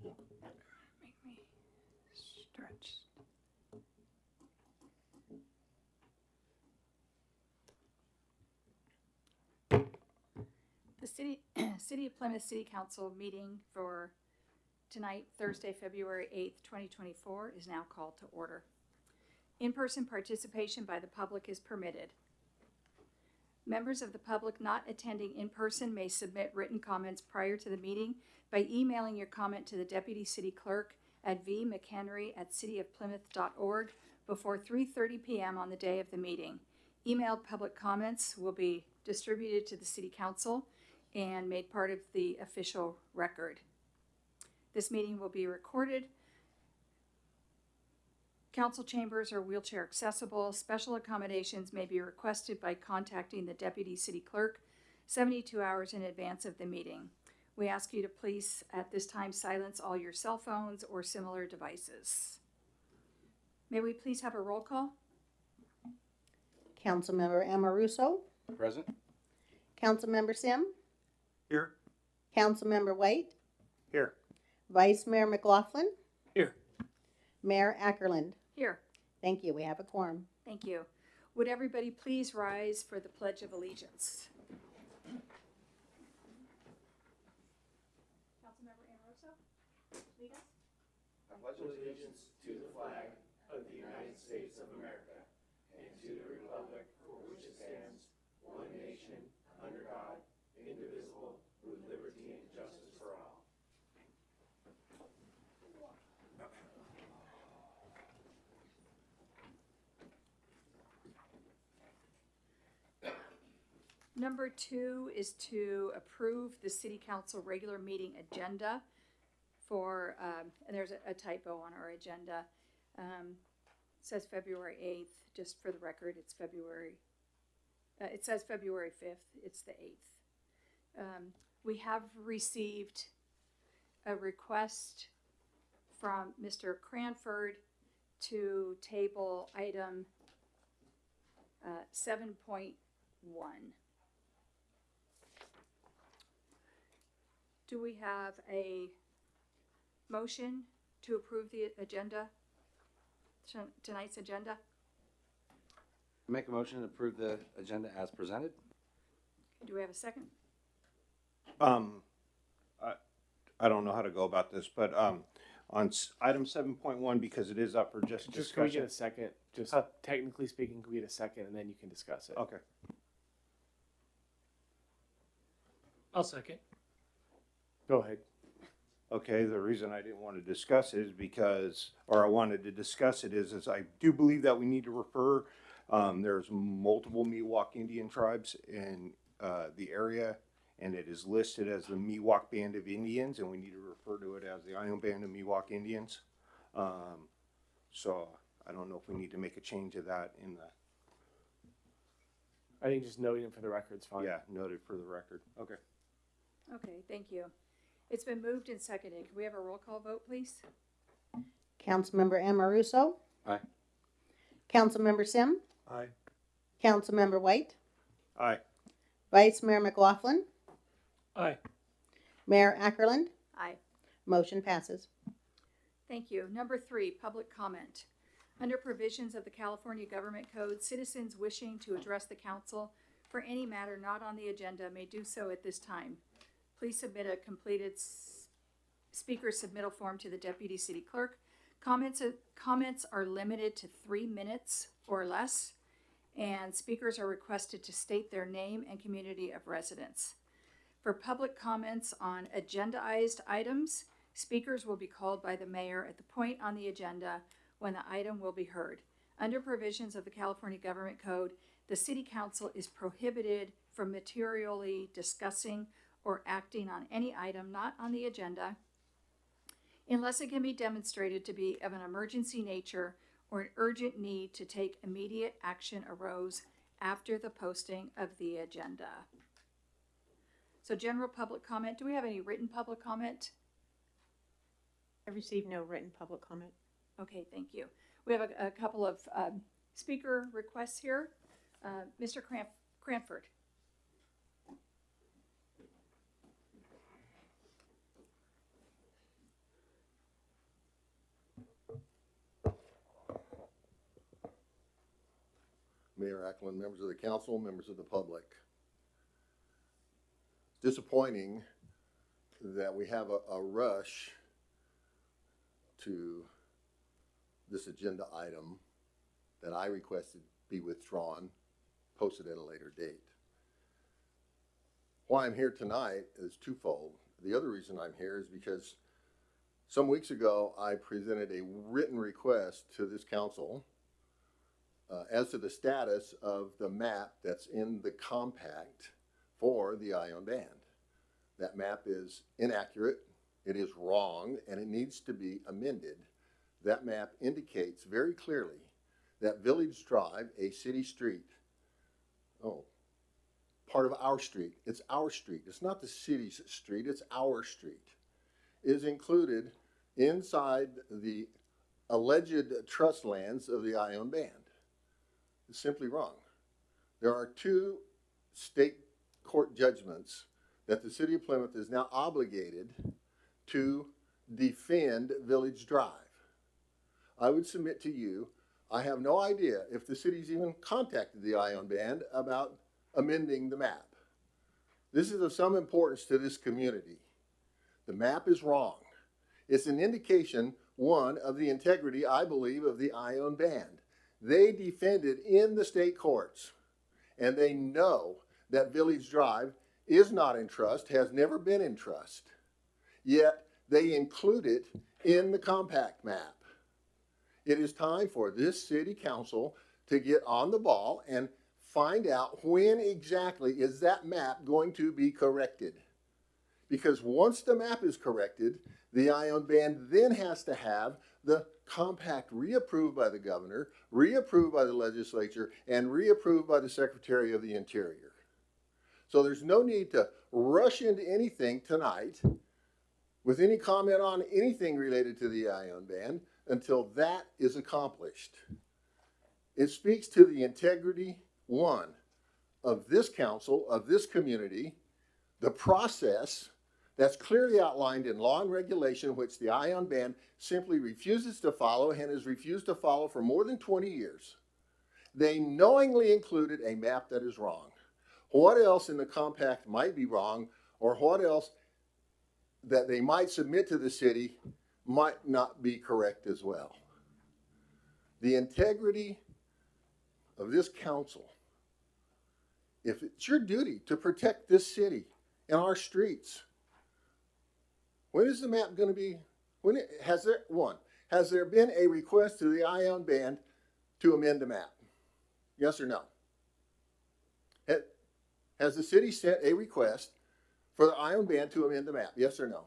Make me stretch. The City of Plymouth City Council meeting for tonight, Thursday, February 8th, 2024, is now called to order. In-person participation by the public is permitted. Members of the public not attending in person may submit written comments prior to the meeting by emailing your comment to the Deputy City Clerk at vmchenry@cityofplymouth.org before 3:30 p.m. on the day of the meeting. Emailed public comments will be distributed to the City Council and made part of the official record. This meeting will be recorded. Council chambers are wheelchair accessible. Special accommodations may be requested by contacting the Deputy City Clerk 72 hours in advance of the meeting. We ask you to please, at this time, silence all your cell phones or similar devices. May we please have a roll call? Councilmember Amoruso. Present. Councilmember Sim. Here. Councilmember White. Here. Vice Mayor McLaughlin. Here. Mayor Ackerland. Here. Thank you. We have a quorum. Thank you. Would everybody please rise for the Pledge of Allegiance? Councilmember Amoruso, lead us. I pledge allegiance to the flag of the United States of America and to the republic for which it stands, one nation, under God, indivisible, with liberty and justice for all. Number 2 is to approve the City Council regular meeting agenda for, and there's a typo on our agenda. It says February 8th, just for the record, it's February, it says February 5th, it's the 8th. We have received a request from Mr. Cranford to table item 7.1. Do we have a motion to approve the agenda, tonight's agenda? Make a motion to approve the agenda as presented. Do we have a second? I don't know how to go about this, but on item 7.1, because it is up for just Just can we discussion. get a second? Just technically speaking, can we get a second and then you can discuss it? Okay. I'll second. Go ahead. Okay, the reason I didn't want to discuss it is because, or I wanted to discuss it is I do believe that we need to refer, there's multiple Miwok Indian tribes in the area, and it is listed as the Miwok Band of Indians, and we need to refer to it as the Iron Band of Miwok Indians. So I don't know if we need to make a change of that in the, I think just noting it for the record is fine. yeah, noted for the record. Okay. Okay, thank you. It's been moved and seconded. Can we have a roll call vote, please? Councilmember Amoruso. Aye. Councilmember Sim. Aye. Councilmember White. Aye. Vice Mayor McLaughlin. Aye. Mayor Ackerland. Aye. Motion passes. Thank you. Number 3, public comment. Under provisions of the California Government Code, citizens wishing to address the council for any matter not on the agenda may do so at this time. Please submit a completed speaker submittal form to the Deputy City Clerk. Comments are limited to 3 minutes or less, and speakers are requested to state their name and community of residence. For public comments on agendized items, speakers will be called by the mayor at the point on the agenda when the item will be heard. Under provisions of the California Government Code, the City Council is prohibited from materially discussing or acting on any item not on the agenda unless it can be demonstrated to be of an emergency nature or an urgent need to take immediate action arose after the posting of the agenda. So general public comment. Do we have any written public comment? I received no written public comment. Okay, thank you. We have a couple of speaker requests here. Mr. Cranford. Mayor Ackland, members of the council, members of the public. Disappointing that we have a rush to this agenda item that I requested be withdrawn, posted at a later date. Why I'm here tonight is twofold. The other reason I'm here is because some weeks ago I presented a written request to this council as to the status of the map that's in the compact for the Ion Band. That map is inaccurate, it is wrong, and it needs to be amended. That map indicates very clearly that Village Drive, a city street, part of our street, it's our street, it's not the city's street, it's our street, is included inside the alleged trust lands of the Ion Band. It's simply wrong. There are two state court judgments that the city of Plymouth is now obligated to defend Village Drive. I would submit to you, I have no idea if the city's even contacted the Ion Band about amending the map. This is of some importance to this community. The map is wrong. It's an indication, one, of the integrity, I believe, of the Ion Band. They defended in the state courts, and they know that Village Drive is not in trust, has never been in trust, yet they include it in the compact map. It is time for this city council to get on the ball and find out when exactly is that map going to be corrected. Because once the map is corrected, the Ion Band then has to have the compact reapproved by the governor, reapproved by the legislature, and reapproved by the Secretary of the Interior. So there's no need to rush into anything tonight with any comment on anything related to the Ion Band until that is accomplished. It speaks to the integrity, one, of this council, of this community, the process that's clearly outlined in law and regulation, which the Ion Band simply refuses to follow and has refused to follow for more than 20 years. They knowingly included a map that is wrong. What else in the compact might be wrong, or what else that they might submit to the city might not be correct as well? The integrity of this council, if it's your duty to protect this city and our streets, when is the map going to be, has there been a request to the Ion Band to amend the map? Yes or no? Has the city sent a request for the Ion Band to amend the map? Yes or no?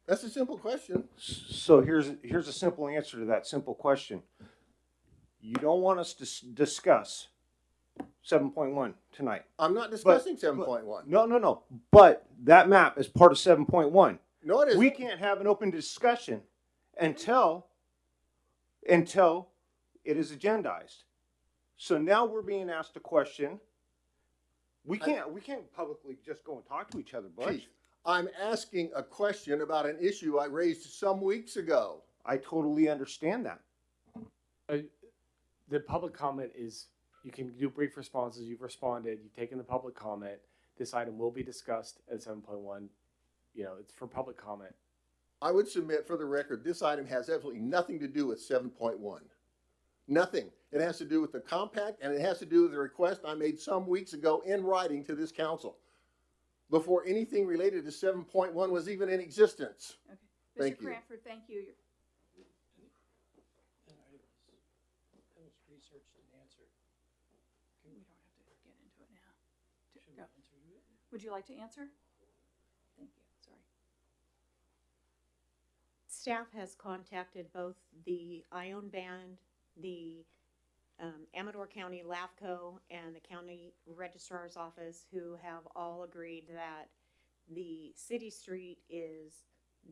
That's a simple question. So here's a simple answer to that simple question. You don't want us to discuss 7.1 tonight. I'm not discussing 7.1. No. But that map is part of 7.1. No, it isn't. We can't have an open discussion until it is agendized. So now we're being asked a question. We can't publicly just go and talk to each other, Butch. Chief, I'm asking a question about an issue I raised some weeks ago. I totally understand that. The public comment is, you can do brief responses. You've responded. You've taken the public comment. This item will be discussed at 7.1. You know, it's for public comment. I would submit for the record, this item has absolutely nothing to do with 7.1. Nothing. It has to do with the compact, and it has to do with the request I made some weeks ago in writing to this council, before anything related to 7.1 was even in existence. Okay. Thank Mr. you. Cranford, thank you. That was researched and answered. We don't have to get into it now. Should we Go. answer you? Would you like to answer? Thank you, sorry. Staff has contacted both the Ion Band, the Amador County LAFCO, and the County Registrar's Office, who have all agreed that the city street is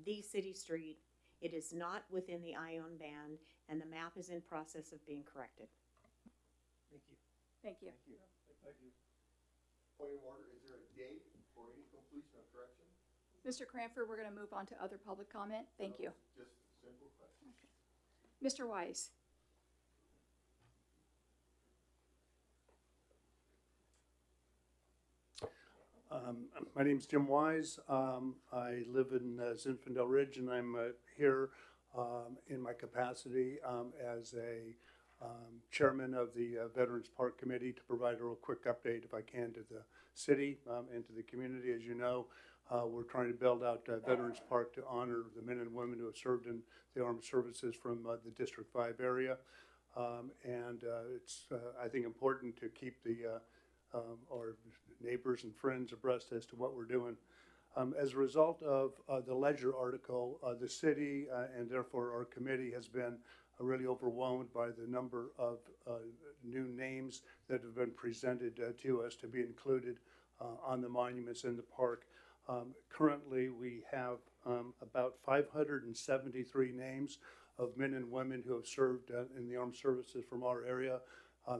the city street. It is not within the Ion Band, and the map is in process of being corrected. Thank you. Thank you. Thank you. Point of order, is there a date for any completion of correction? Mr. Cranford, we're going to move on to other public comment. Thank you. Just a simple question. Mr. Weiss. My name's Jim Wise. I live in Zinfandel Ridge, and I'm here in my capacity as a chairman of the Veterans Park Committee to provide a real quick update, if I can, to the city and to the community. As you know, we're trying to build out Veterans Park to honor the men and women who have served in the armed services from the District 5 area. It's, I think, important to keep our neighbors and friends abreast as to what we're doing. As a result of the Ledger article, the city and therefore our committee has been really overwhelmed by the number of new names that have been presented to us to be included on the monuments in the park. Currently, we have about 573 names of men and women who have served in the armed services from our area.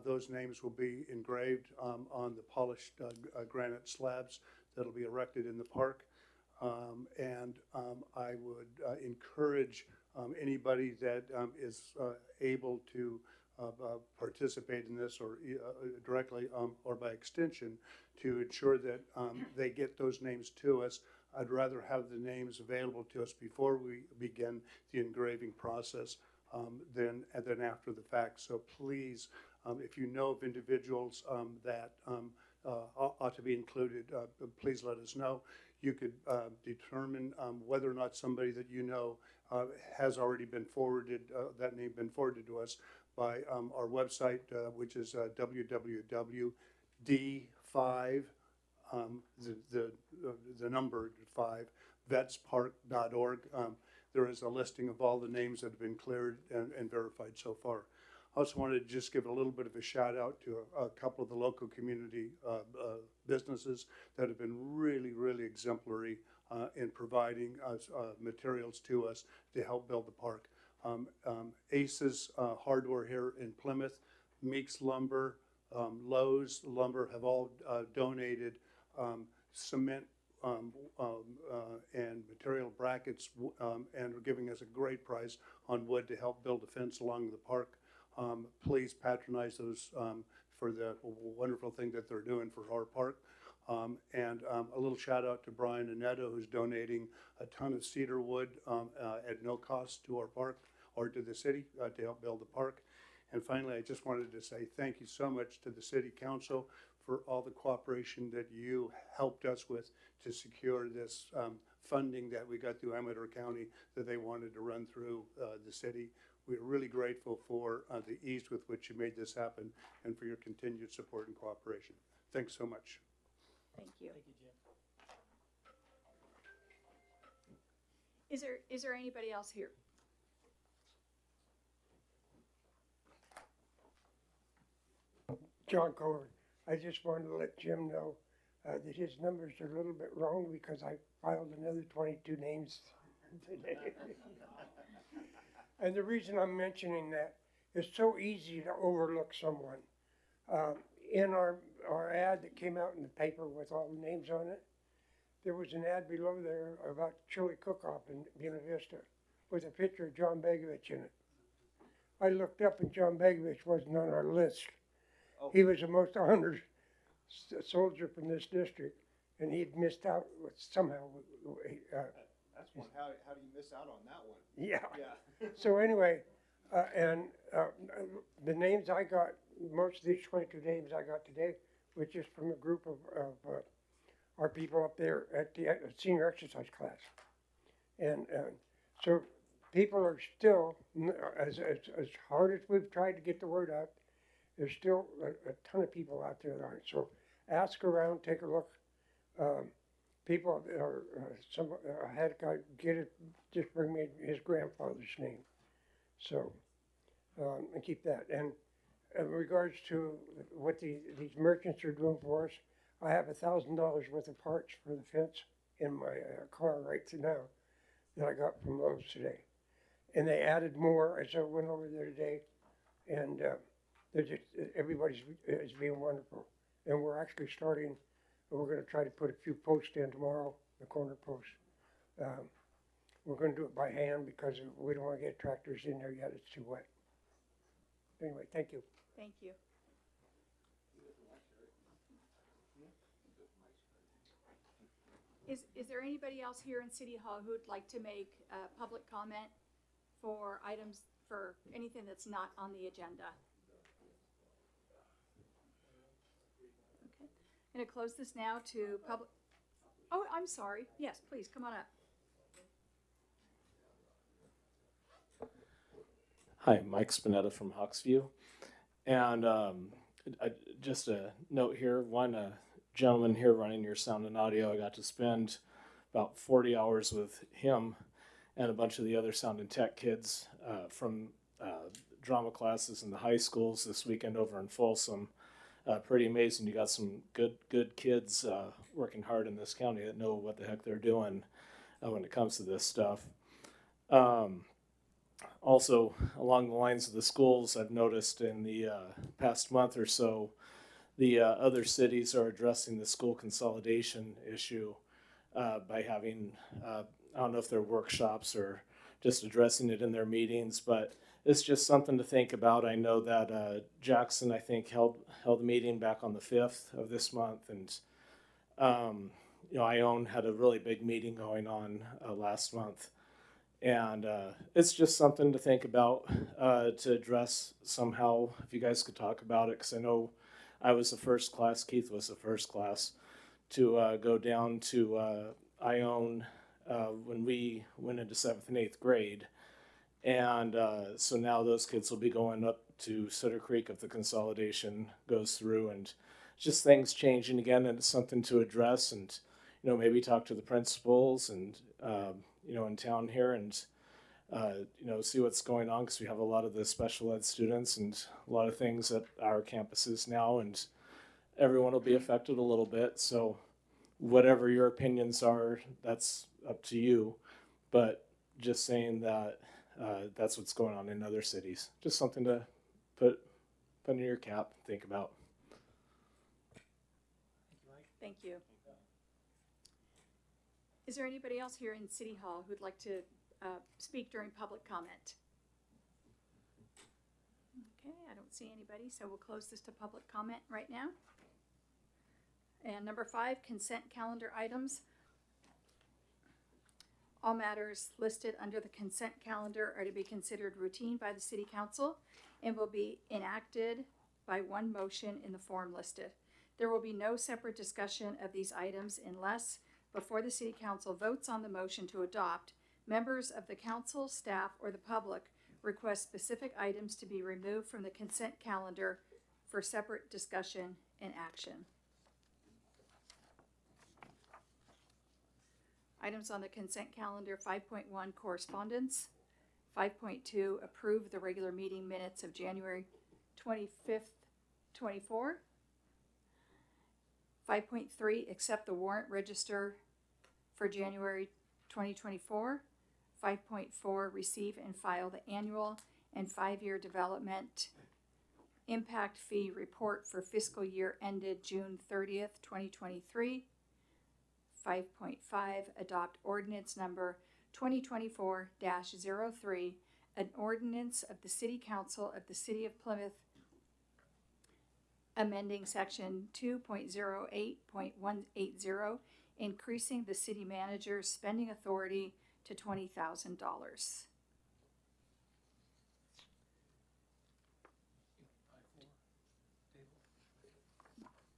Those names will be engraved on the polished granite slabs that'll be erected in the park. I would encourage anybody that is able to participate in this or directly or by extension to ensure that they get those names to us. I'd rather have the names available to us before we begin the engraving process than after the fact. So please, if you know of individuals that ought to be included, please let us know. You could determine whether or not somebody that you know has already been forwarded, that name been forwarded to us by our website, which is www.d5, the number 5, vetspark.org. There is a listing of all the names that have been cleared and verified so far. I also wanted to just give a little bit of a shout out to a couple of the local community businesses that have been really, really exemplary in providing us materials to us to help build the park. Aces Hardware here in Plymouth, Meeks Lumber, Lowe's Lumber have all donated cement and material brackets and are giving us a great price on wood to help build a fence along the park. Please patronize those for the wonderful thing that they're doing for our park. And a little shout out to Brian Annetto, who's donating a ton of cedar wood at no cost to our park or to the city to help build the park. And finally, I just wanted to say thank you so much to the City Council for all the cooperation that you helped us with to secure this funding that we got through Amador County that they wanted to run through the city. We're really grateful for the ease with which you made this happen and for your continued support and cooperation. Thanks so much. Thank you. Thank you, Jim. Is there anybody else here? John Cohen. I just wanted to let Jim know that his numbers are a little bit wrong because I filed another 22 names today. And the reason I'm mentioning that is so easy to overlook someone. In our ad that came out in the paper with all the names on it, there was an ad below there about chili cook-off in Buena Vista with a picture of John Begovich in it. I looked up and John Begovich wasn't on our list. Oh. He was the most honored soldier from this district, and he'd missed out with somehow. That's one. How do you miss out on that one? Yeah. Yeah. So anyway, the names I got, most of these 22 names I got today, was just from a group of our people up there at the senior exercise class. And so people are still, as hard as we've tried to get the word out, there's still a ton of people out there that aren't. So ask around, take a look. People are, I had a guy get it, just bring me his grandfather's name. So, and keep that. And in regards to what these merchants are doing for us, I have $1,000 worth of parts for the fence in my car right now that I got from Lowe's today. And they added more as I went over there today. And they're just, everybody's is being wonderful. And we're actually starting, we're going to try to put a few posts in tomorrow, the corner posts. We're going to do it by hand because we don't want to get tractors in there yet. It's too wet. Anyway, thank you. Thank you. Is there anybody else here in City Hall who'd like to make public comment for items, for anything that's not on the agenda? Okay, I'm gonna close this now to public. Oh, I'm sorry. Yes, please, come on up. Hi, Mike Spinetta from Hucksview. And just a note here, one gentleman here running your sound and audio, I got to spend about 40 hours with him and a bunch of the other sound and tech kids from drama classes in the high schools this weekend over in Folsom. Pretty amazing. You got some good kids working hard in this county that know what the heck they're doing when it comes to this stuff. Also, along the lines of the schools, I've noticed in the past month or so, the other cities are addressing the school consolidation issue by having, I don't know if they're workshops or just addressing it in their meetings, but it's just something to think about. I know that Jackson, I think, held a meeting back on the 5th of this month, and Ione had a really big meeting going on last month. And it's just something to think about, to address somehow, if you guys could talk about it, because I know I was the first class, Keith was the first class, to go down to Ione when we went into 7th and 8th grade. And so now those kids will be going up to Sutter Creek if the consolidation goes through, and just things changing again, and it's something to address, and maybe talk to the principals and in town here, and see what's going on, because we have a lot of the special ed students and a lot of things at our campuses now, and everyone will be affected a little bit. So whatever your opinions are, that's up to you, but just saying that that's what's going on in other cities. Just something to put in your cap, think about. Thank you. Is there anybody else here in City Hall who'd like to speak during public comment? Okay, I don't see anybody, so we'll close this to public comment right now. And number 5, consent calendar items. All matters listed under the consent calendar are to be considered routine by the City Council and will be enacted by one motion in the form listed. There will be no separate discussion of these items unless, before the City Council votes on the motion to adopt, members of the council, staff, or the public request specific items to be removed from the consent calendar for separate discussion and action. Items on the consent calendar: 5.1, correspondence. 5.2, approve the regular meeting minutes of January 25th, 24. 5.3, accept the warrant register for January 2024. 5.4, receive and file the annual and 5-year development impact fee report for fiscal year ended June 30th, 2023. 5.5, adopt ordinance number 2024-03, an ordinance of the City Council of the City of Plymouth amending section 2.08.180, increasing the city manager's spending authority to $20,000.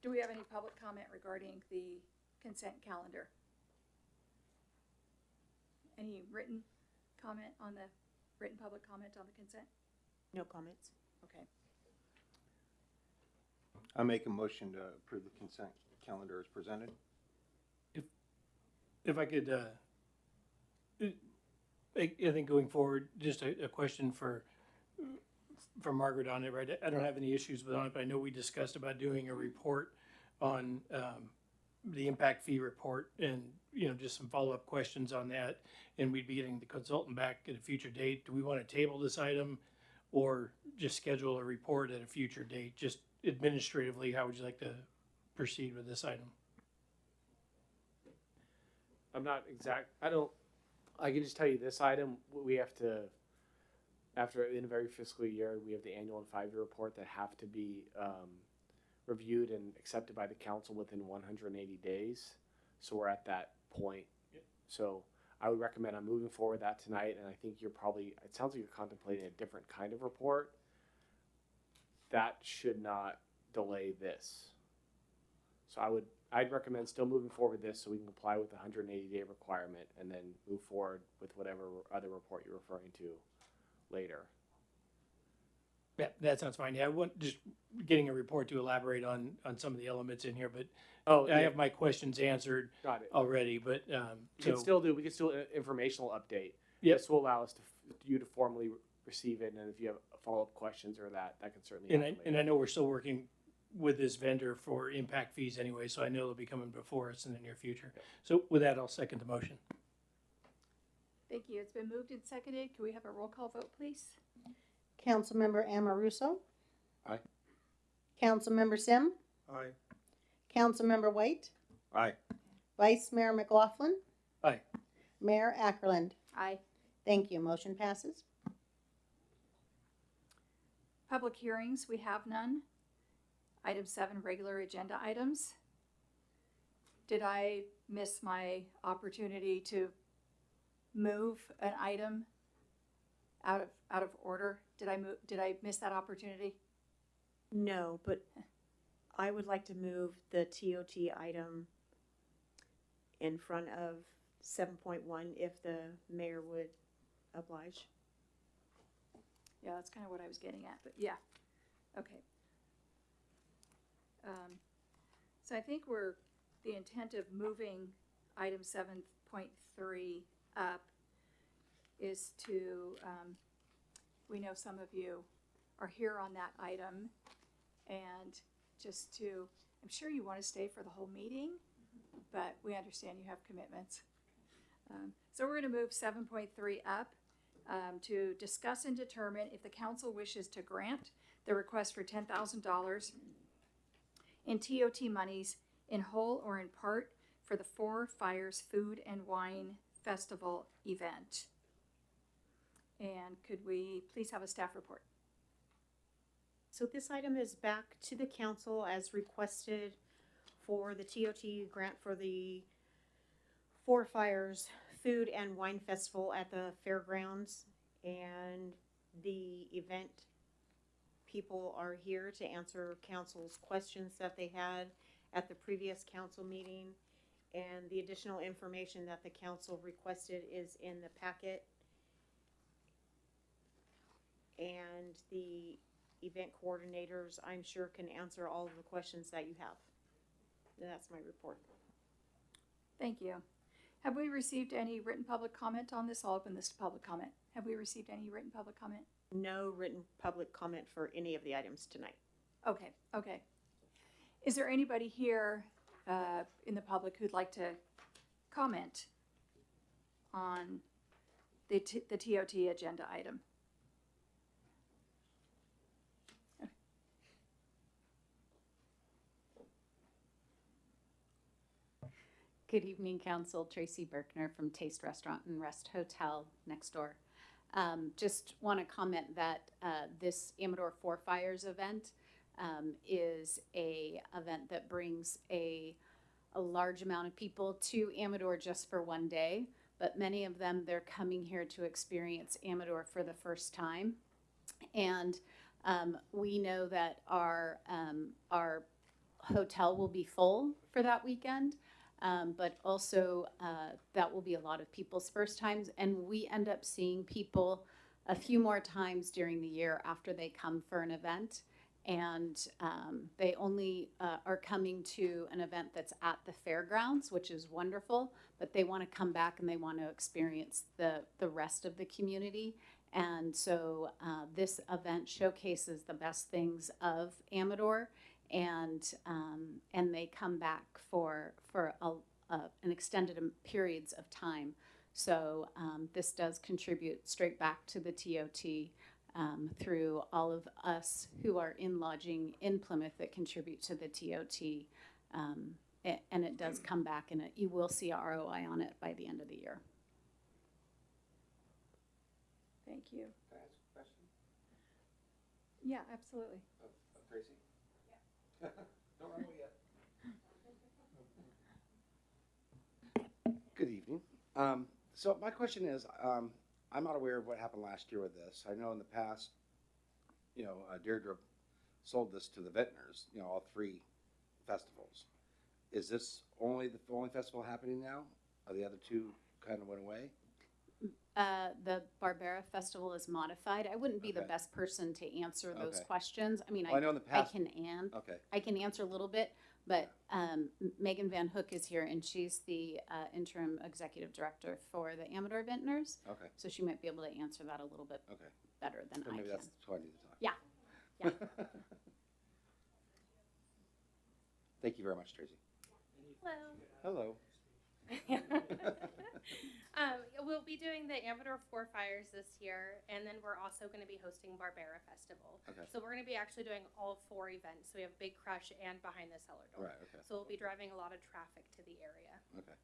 Do we have any public comment regarding the consent calendar? Any written comment on the written public comment on the consent? No comments. Okay. I make a motion to approve the consent calendar as presented. If I could, I think going forward, just a question for Margaret on it, right? I don't have any issues with it, but I know we discussed about doing a report on the impact fee report, and just some follow-up questions on that, and we'd be getting the consultant back at a future date. Do we want to table this item or just schedule a report at a future date? Just administratively, how would you like to proceed with this item? I can just tell you this item, we have to, after in every fiscal year, we have the annual and 5-year report that have to be reviewed and accepted by the council within 180 days. So we're at that point. So I would recommend I'm moving forward with that tonight, and I think it sounds like you're contemplating a different kind of report. That should not delay this. So I'd recommend still moving forward with this so we can comply with the 180-day requirement and then move forward with whatever other report you're referring to later. Yeah, that sounds fine. Yeah, I want just getting a report to elaborate on some of the elements in here, but I have my questions answered Got it. already, but, We can still an informational update. Yep. This will allow us you to formally receive it, and if you have follow-up questions or that can certainly happen and I later. know we're still working with this vendor for impact fees anyway, so I know they'll be coming before us in the near future. Yep. So with that, I'll second the motion. Thank you. It's been moved and seconded. Can we have a roll call vote, please? Councilmember Amaruso. Aye. Councilmember Sim. Aye. Councilmember White. Aye. Vice Mayor McLaughlin. Aye. Mayor Ackerland. Aye. Thank you. Motion passes. Public hearings, we have none. Item 7, regular agenda items. Did I miss my opportunity to move an item out of order? Did I miss that opportunity? No, but I would like to move the TOT item in front of 7.1 if the mayor would oblige. Yeah, that's kind of what I was getting at, but yeah, okay. So I think the intent of moving item 7.3 up is to, we know some of you are here on that item, and just to, I'm sure you want to stay for the whole meeting, but we understand you have commitments. So we're going to move 7.3 up to discuss and determine if the council wishes to grant the request for $10,000 in TOT monies in whole or in part for the Four Fires Food and Wine Festival event. And could we please have a staff report? So this item is back to the council as requested for the TOT grant for the Four Fires Food and Wine Festival at the fairgrounds, and the event people are here to answer council's questions that they had at the previous council meeting, and the additional information that the council requested is in the packet. And the event coordinators, I'm sure, can answer all of the questions that you have. And that's my report. Thank you. Have we received any written public comment on this? I'll open this to public comment. Have we received any written public comment? No written public comment for any of the items tonight. Okay, okay. Is there anybody here in the public who'd like to comment on the TOT agenda item? Good evening, Council. Tracy Berkner from Taste Restaurant and Rest Hotel next door. Just want to comment that this Amador Four Fires event is a event that brings a large amount of people to Amador just for one day, but many of them, they're coming here to experience Amador for the first time. And we know that our hotel will be full for that weekend. But also that will be a lot of people's first times, and we end up seeing people a few more times during the year after they come for an event, and they only are coming to an event that's at the fairgrounds, which is wonderful, but they want to come back and they want to experience the rest of the community. And so this event showcases the best things of Amador, and they come back for an extended periods of time. So this does contribute straight back to the TOT through all of us who are in lodging in Plymouth that contribute to the TOT, and it does come back, and you will see ROI on it by the end of the year. Thank you. Can I ask a question? Yeah, absolutely. Tracy? Yeah. Don't run away yet. Good evening. So my question is, I'm not aware of what happened last year with this. I know in the past, Deirdre sold this to the vintners, all 3 festivals. Is this the only festival happening now? Are the other 2 kind of went away? The Barbera Festival is modified. I wouldn't be the Okay. best person to answer those Okay. questions. I mean, Well, I know in the past. Okay. I can answer a little bit, but Megan Van Hook is here, and she's the interim executive director for the Amador Vintners. Okay. So she might be able to answer that a little bit Okay. better than So I maybe can. that's who I need to talk. Yeah. Yeah. Thank you very much, Tracy. Hello. Hello. We'll be doing the Amador Four Fires this year, and then we're also going to be hosting Barbera Festival. Okay. So we're going to be actually doing all 4 events. So we have Big Crush and Behind the Cellar Door. Right. Okay. So we'll be driving a lot of traffic to the area. Okay.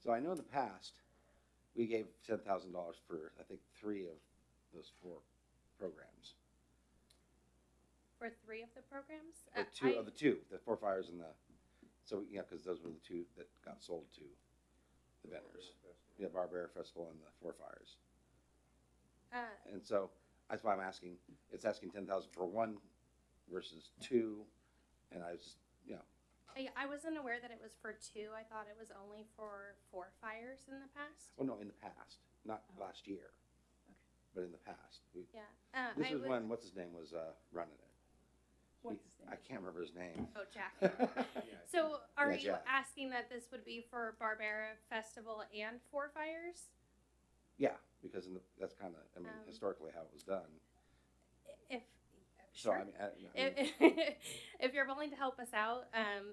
So I know in the past, we gave $10,000 for, I think, 3 of those 4 programs. For 3 of the programs? Or 2 of the 2, the 4 fires and the, so, because those were the 2 that got sold to the vendors. Yeah, Barbera Festival and the 4 fires. And so, that's why I'm asking, it's asking 10,000 for 1 versus 2, and I was just, I wasn't aware that it was for 2. I thought it was only for 4 fires in the past. well, no, in the past, not last year, but in the past. Yeah. This was when, what's his name was running it. What's his name? I can't remember his name. Oh, Jack. So are Yeah, you Jack. asking that this would be for Barbera Festival and 4 fires? Yeah, because that's kind of, historically how it was done. If So, sure. I mean, If you're willing to help us out,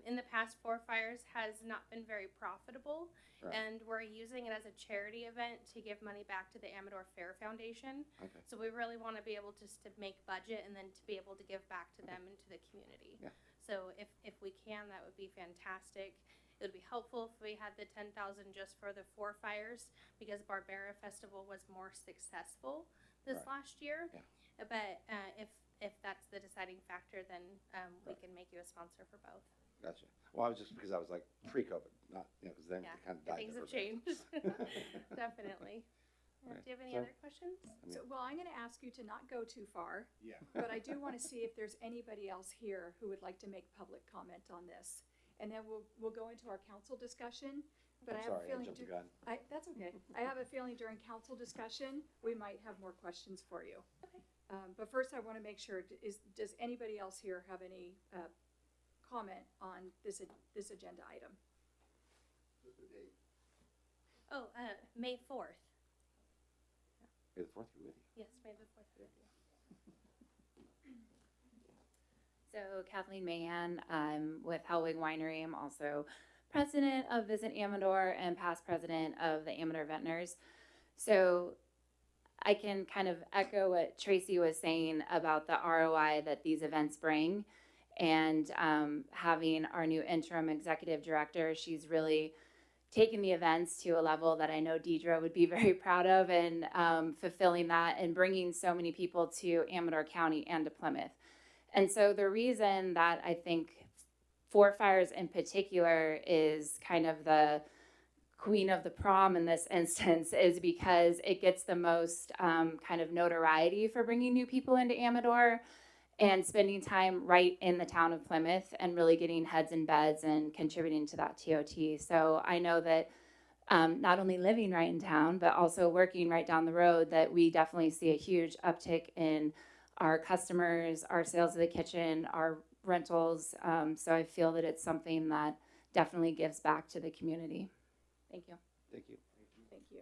in the past 4 fires has not been very profitable, Right. and we're using it as a charity event to give money back to the Amador Fair Foundation. Okay. So we really want to be able just to make budget and then to be able to give back to them and to the community. Yeah. So if we can, that would be fantastic. It would be helpful if we had the 10,000 just for the 4 fires, because Barbera Festival was more successful this Right. last year. Yeah. But if that's the deciding factor, then we can make you a sponsor for both. Gotcha. Well, I was just, because I was like pre-COVID, not, because then Yeah, it kind of died. things there have for a bit. changed. Definitely. Right. Do you have any So- other questions? So, well, I'm going to ask you to not go too far, Yeah. but I do want to see if there's anybody else here who would like to make public comment on this. And then we'll go into our council discussion, but I I'm have a sorry, I feeling. jumped the gun. That's okay. I have a feeling during council discussion, we might have more questions for you. Okay. But first I want to make sure, does anybody else here have any, comment on this agenda item? Oh, May 4th. May the 4th be with you. Yes, May the 4th be with you. So Kathleen Mahan, I'm with Hellwig Winery. I'm also president of Visit Amador and past president of the Amador Vintners. So I can kind of echo what Tracy was saying about the ROI that these events bring. And having our new interim executive director, she's really taken the events to a level that I know Deidre would be very proud of, and fulfilling that and bringing so many people to Amador County and to Plymouth. And so the reason that I think 4 Fires in particular is kind of the queen of the prom in this instance is because it gets the most kind of notoriety for bringing new people into Amador and spending time right in the town of Plymouth and really getting heads in beds and contributing to that TOT. So I know that not only living right in town, but also working right down the road, that we definitely see a huge uptick in our customers, our sales of the kitchen, our rentals. So I feel that it's something that definitely gives back to the community. Thank you. Thank you. Thank you.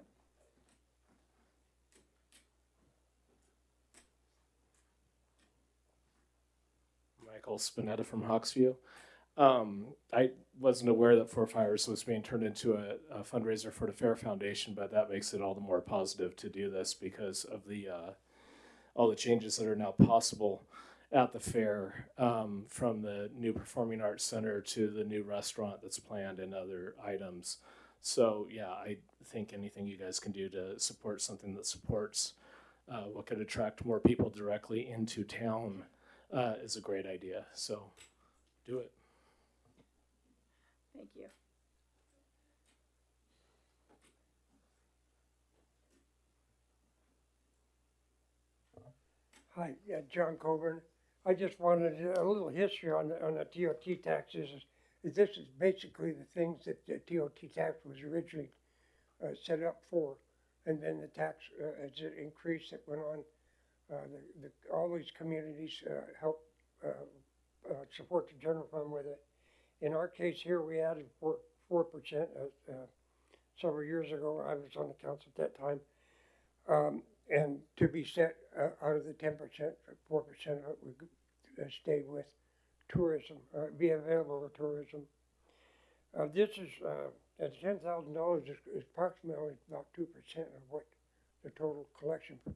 Michael Spinetta from Hawksview. I wasn't aware that 4 Fires was being turned into a fundraiser for the Fair Foundation, but that makes it all the more positive to do this because of the all the changes that are now possible at the fair, from the new Performing Arts Center to the new restaurant that's planned and other items. So yeah, I think anything you guys can do to support something that supports what could attract more people directly into town is a great idea. So do it. Thank you. Hi, yeah, John Coburn. I just wanted a little history on the TOT taxes. This is basically the things that the TOT tax was originally set up for, and then the tax, as it increased, it went on. All these communities help support the general fund with it. In our case here, we added 4% several years ago. I was on the council at that time. And to be set out of the 10%, 4% of it would stay with tourism, be available to tourism. This is, at $10,000 is approximately about 2% of what the total collection for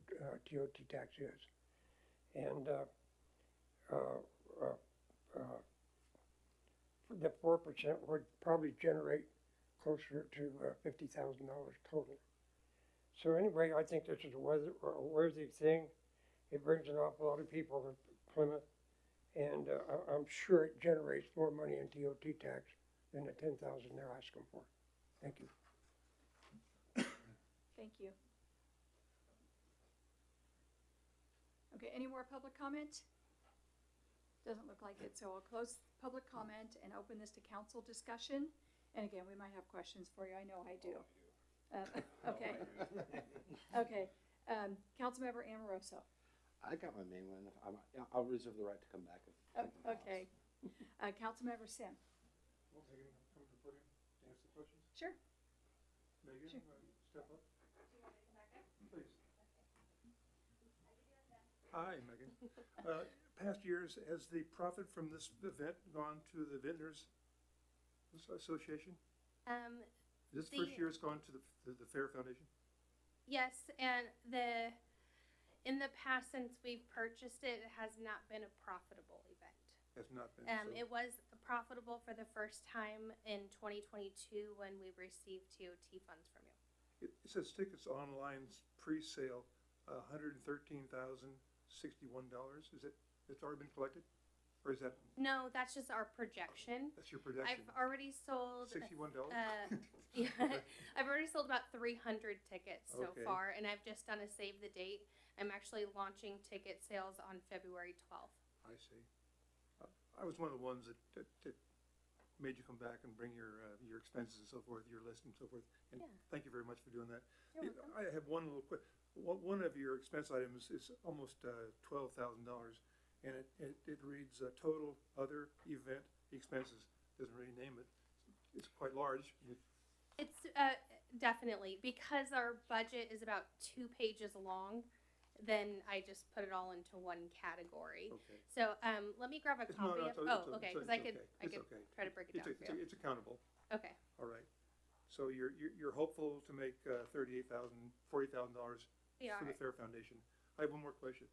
TOT tax is. And the 4% would probably generate closer to $50,000 total. So anyway, I think this is a worthy thing. It brings an awful lot of people to Plymouth, and I'm sure it generates more money in TOT tax than the $10,000 they're asking for. Thank you. Thank you. Okay, any more public comment? Doesn't look like it, so I'll close public comment and open this to council discussion. And again, we might have questions for you. I know I do. Okay. Okay. Councilmember Amoroso. I got my main one. I'll reserve the right to come back. Okay. Councilmember Sim. Come to the podium, answer the questions. Sure. Megan, Sure. Step up. Please. Hi, Megan. Past years, has the profit from this event gone to the Vintners Association? This first year has gone to the Fair Foundation? Yes, and in the past, since we've purchased it, it has not been a profitable event. Has not been. It was profitable for the first time in 2022 when we received TOT funds from you. It says tickets online pre-sale, $113,061. Is it? It's already been collected, or is that? No, that's just our projection. That's your projection. I've already sold $61. Yeah, I've already sold about 300 tickets so Okay. far, and I've just done a save the date. I'm actually launching ticket sales on February 12th. I see. I was one of the ones that made you come back and bring your expenses and so forth, your list and so forth. And Yeah. thank you very much for doing that. You're welcome. I have one little quick. One of your expense items is almost $12,000, and it reads total other event expenses. Doesn't really name it. It's quite large. It's definitely because our budget is about 2 pages long. Then I just put it all into one category. Okay. So let me grab a copy of. Okay, because I could okay. try to break it down for you. It's accountable. Okay. All right. So you're hopeful to make $38,000, $40,000 for the Fair Foundation. I have one more question.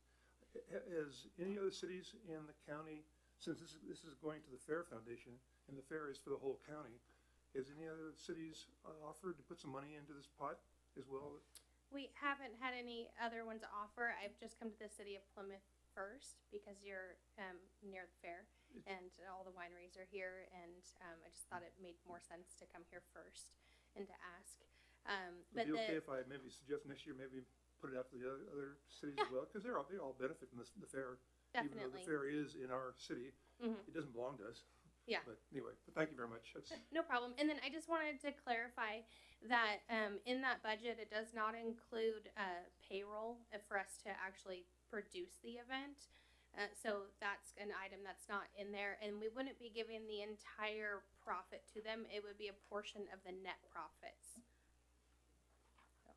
Has any other cities in the county, since this is going to the Fair Foundation and the fair is for the whole county, has any other cities offered to put some money into this pot as well? We haven't had any other ones offer. I've just come to the city of Plymouth first because you're near the fair and all the wineries are here, and I just thought it made more sense to come here first and to ask. Would it be okay if I maybe suggest next year maybe put it out to the other cities as well? Because they all benefit from the fair. Definitely. Even though the fair is in our city, it doesn't belong to us. Yeah. But anyway, thank you very much. No problem. And then I just wanted to clarify that in that budget, it does not include payroll for us to actually produce the event. So that's an item that's not in there. And we wouldn't be giving the entire profit to them. It would be a portion of the net profits. So.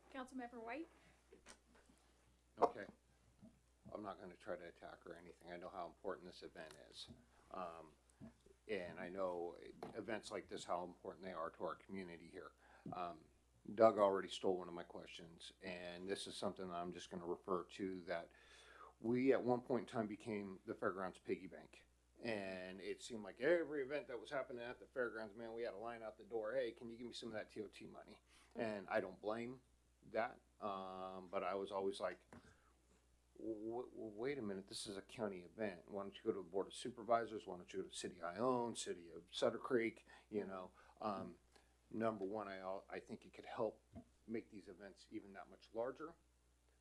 Councilmember White? Okay. I'm not going to try to attack or anything. I know how important this event is. And I know events like this, how important they are to our community here. Doug already stole one of my questions, and this is something that I'm just going to refer to, that we at one point in time became the fairgrounds piggy bank. And it seemed like every event that was happening at the fairgrounds, man, we had a line out the door. Hey, can you give me some of that TOT money? And I don't blame that, but I was always like, wait a minute, this is a county event. Why don't you go to the Board of Supervisors? Why don't you go to City I own, City of Sutter Creek? You know, number one, I think it could help make these events even that much larger.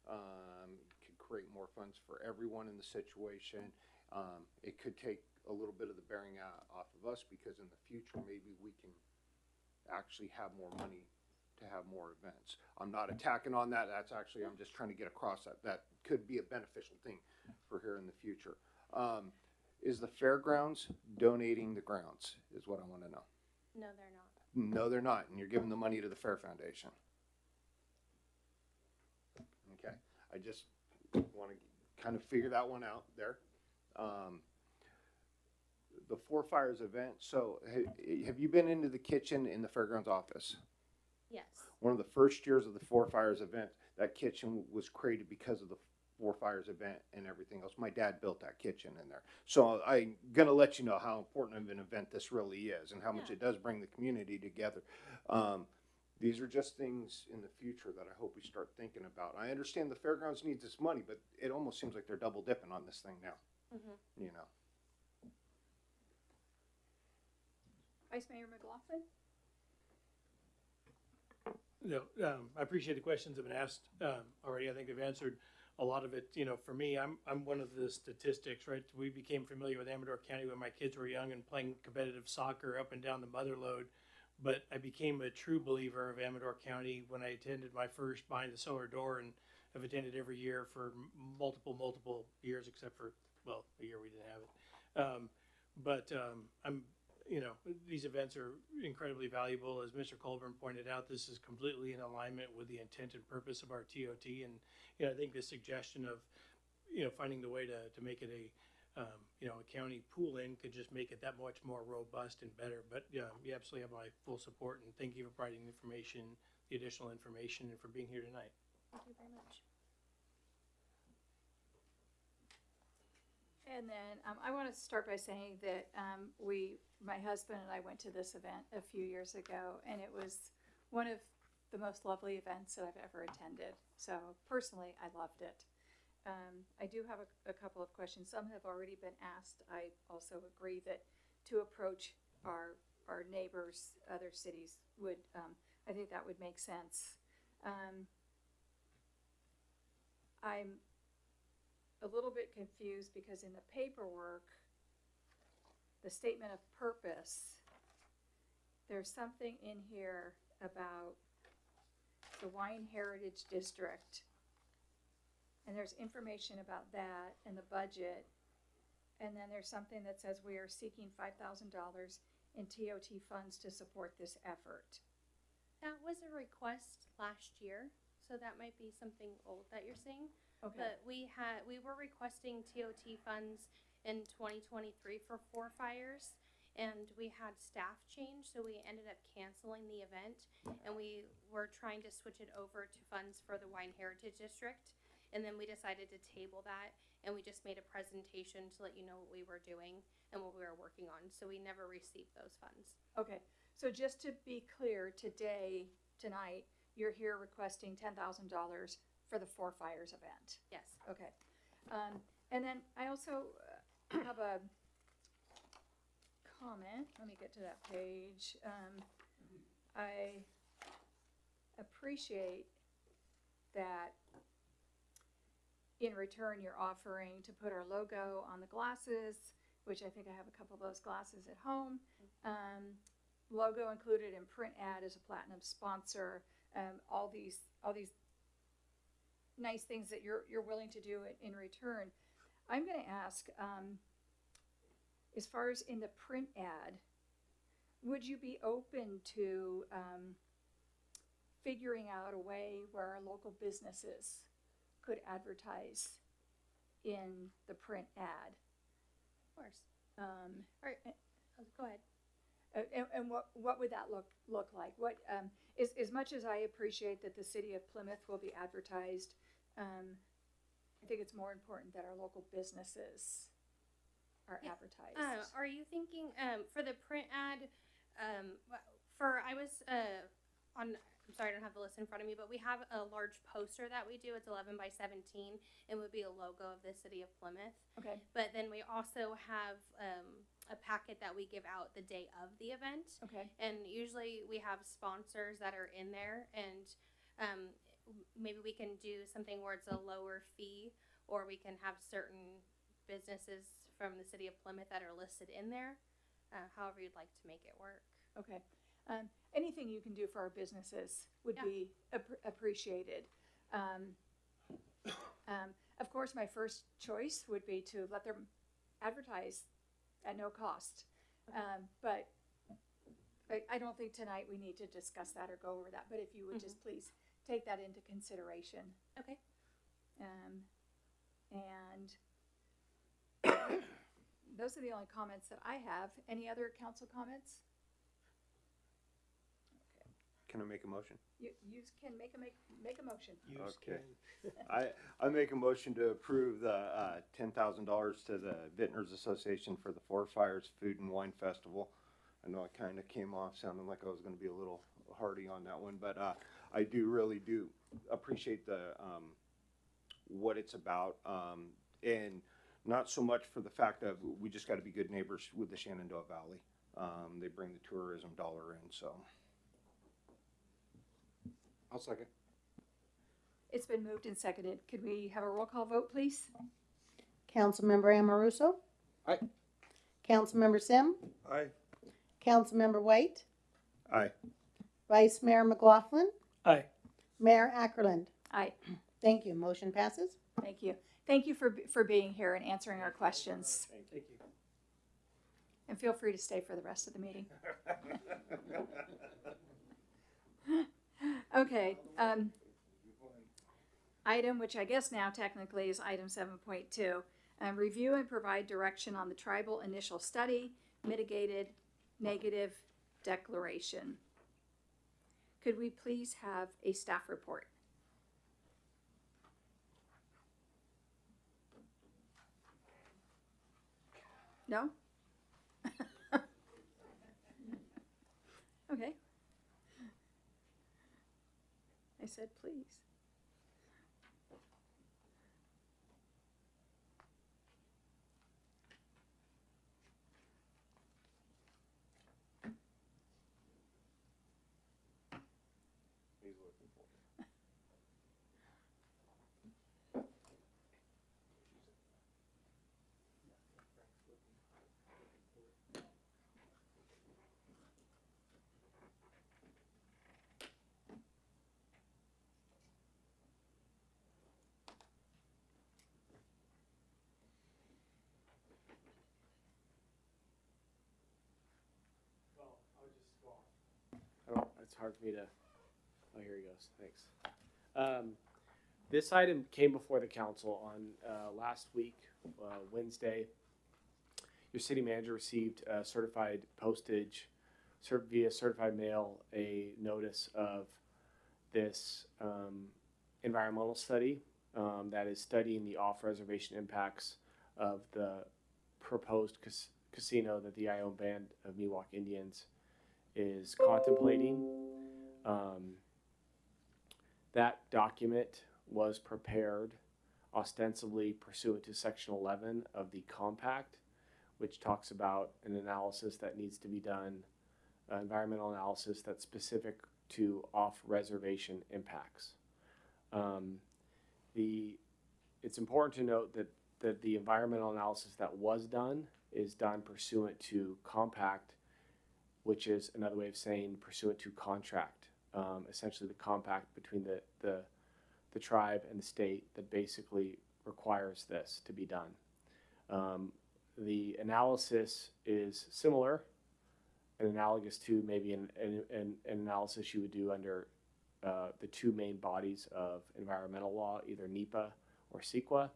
Could create more funds for everyone in the situation. It could take a little bit of the bearing off of us, because in the future, maybe we can actually have more money to have more events. I'm not attacking on that. That's actually, I'm just trying to get across that. That could be a beneficial thing for here in the future. Is the fairgrounds donating the grounds, is what I want to know. No, they're not. No, they're not, and you're giving the money to the Fair Foundation. Okay, I just want to kind of figure that one out there. The Four Fires event, so have you been into the kitchen in the fairgrounds office? Yes. One of the first years of the Four Fires event, that kitchen was created because of the Four Fires event and everything else. My dad built that kitchen in there. So I'm going to let you know how important of an event this really is and how much it does bring the community together. These are just things in the future that I hope we start thinking about. I understand the fairgrounds needs this money, but it almost seems like they're double dipping on this thing now. You know. Vice Mayor McLaughlin? No, I appreciate the questions that have been asked already. I think they've answered a lot of it. You know, for me, I'm one of the statistics, right? We became familiar with Amador County when my kids were young and playing competitive soccer up and down the Mother Lode. But I became a true believer of Amador County when I attended my first Behind the Solar Door, and have attended every year for multiple years, except for, well, a year we didn't have it. I'm, you know, these events are incredibly valuable. As Mr. Colburn pointed out, this is completely in alignment with the intent and purpose of our TOT. And, you know, I think the suggestion of, you know, finding the way to make it a, you know, a county pool in could just make it that much more robust and better. But yeah, you absolutely have my full support, and thank you for providing the information, the additional information, and for being here tonight. Thank you very much. And then I want to start by saying that my husband and I went to this event a few years ago, and it was one of the most lovely events that I've ever attended. So personally, I loved it. I do have a couple of questions. Some have already been asked. I also agree that to approach our neighbors, other cities, would I think that would make sense. I'm a little bit confused because in the paperwork, the statement of purpose, there's something in here about the Wine Heritage District, and there's information about that and the budget, and then there's something that says we are seeking $5,000 in TOT funds to support this effort. That was a request last year, so that might be something old that you're saying. Okay. But we were requesting TOT funds in 2023 for Four Fires, and we had staff change, so we ended up canceling the event, and we were trying to switch it over to funds for the Wine Heritage District, and then we decided to table that, and we just made a presentation to let you know what we were doing and what we were working on, so we never received those funds. Okay, so just to be clear, tonight, you're here requesting $10,000 for the Four Fires event. Yes. Okay. And then I also have a comment. Let me get to that page. I appreciate that in return you're offering to put our logo on the glasses, which I think I have a couple of those glasses at home. Logo included in print ad as a platinum sponsor. All these nice things that you're willing to do in return. I'm going to ask, as far as in the print ad, would you be open to figuring out a way where our local businesses could advertise in the print ad? Of course. All right. Go ahead. And what would that look like? What as much as I appreciate that the city of Plymouth will be advertised, I think it's more important that our local businesses are advertised. Are you thinking for the print ad? I'm sorry, I don't have the list in front of me, but we have a large poster that we do. It's 11 by 17, and would be a logo of the city of Plymouth. Okay. But then we also have a packet that we give out the day of the event. Okay. And usually we have sponsors that are in there, and maybe we can do something where it's a lower fee, or we can have certain businesses from the city of Plymouth that are listed in there. However you'd like to make it work. Okay. Anything you can do for our businesses would Yeah. be appreciated. Of course, my first choice would be to let them advertise at no cost. But I don't think tonight we need to discuss that or go over that, but if you would just please take that into consideration. Okay. And those are the only comments that I have. Any other council comments? Can I make a motion? You can make a motion. Okay. I make a motion to approve the $10,000 to the Vintners Association for the Forest Fires Food and Wine Festival. I know I kind of came off sounding like I was going to be a little hardy on that one, but I really do appreciate the what it's about, and not so much for the fact of we just got to be good neighbors with the Shenandoah Valley. They bring the tourism dollar in, so. I'll second. It's been moved and seconded. Could we have a roll call vote, please? Councilmember Amoruso? Aye. Councilmember Sim? Aye. Councilmember White? Aye. Vice Mayor McLaughlin? Aye. Mayor Ackerland? Aye. Thank you. Motion passes. Thank you. Thank you for being here and answering our questions. Thank you. And feel free to stay for the rest of the meeting. Okay. Item, which I guess now technically is item 7.2. Review and provide direction on the tribal initial study, mitigated negative declaration. Could we please have a staff report? No? Okay. I said please. It's hard for me to. Oh, here he goes. Thanks. This item came before the council on last week, Wednesday. Your city manager received certified postage, via certified mail, a notice of this environmental study that is studying the off-reservation impacts of the proposed casino that the Ione Band of Miwok Indians is contemplating. That document was prepared ostensibly pursuant to Section 11 of the compact, which talks about an analysis that needs to be done, environmental analysis that's specific to off-reservation impacts. It's important to note that the environmental analysis that was done is done pursuant to compact, which is another way of saying pursuant to contract, essentially the compact between the tribe and the state that basically requires this to be done. The analysis is similar and analogous to maybe an analysis you would do under the two main bodies of environmental law, either NEPA or CEQA.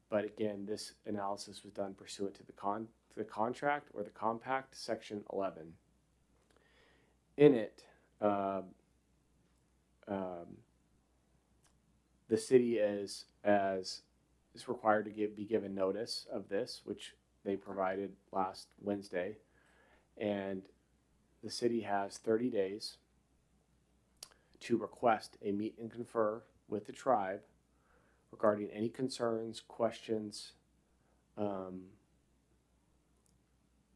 But again, this analysis was done pursuant to the contract or the compact, Section 11. In it, the city is required to be given notice of this, which they provided last Wednesday, and the city has 30 days to request a meet and confer with the tribe regarding any concerns, questions,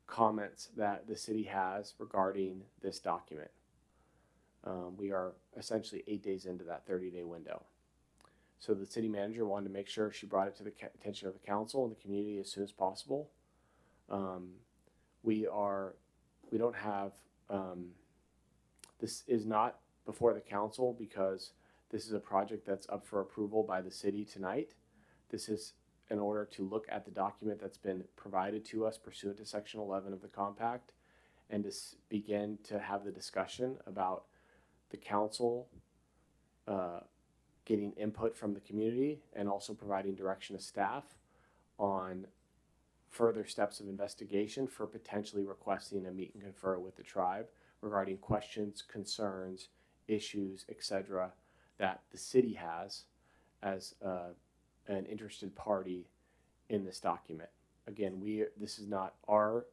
comments that the city has regarding this document. We are essentially 8 days into that 30-day window. So the city manager wanted to make sure she brought it to the attention of the council and the community as soon as possible. We don't have, this is not before the council because this is a project that's up for approval by the city tonight. This is in order to look at the document that's been provided to us pursuant to Section 11 of the compact and to begin to have the discussion about the council getting input from the community and also providing direction to staff on further steps of investigation for potentially requesting a meet and confer with the tribe regarding questions, concerns, issues, etc. that the city has as an interested party in this document. Again, this is not our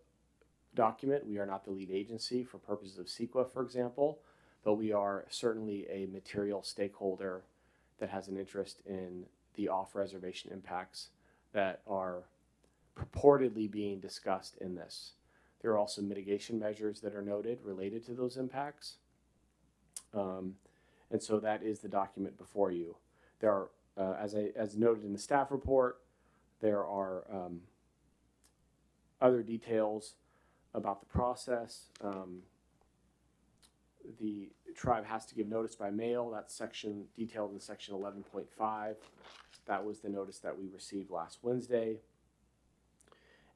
document. We are not the lead agency for purposes of CEQA, for example, but we are certainly a material stakeholder that has an interest in the off-reservation impacts that are purportedly being discussed in this. There are also mitigation measures that are noted related to those impacts. And so that is the document before you. There are, as noted in the staff report, there are other details about the process. The tribe has to give notice by mail. That's detailed in section 11.5. That was the notice that we received last Wednesday.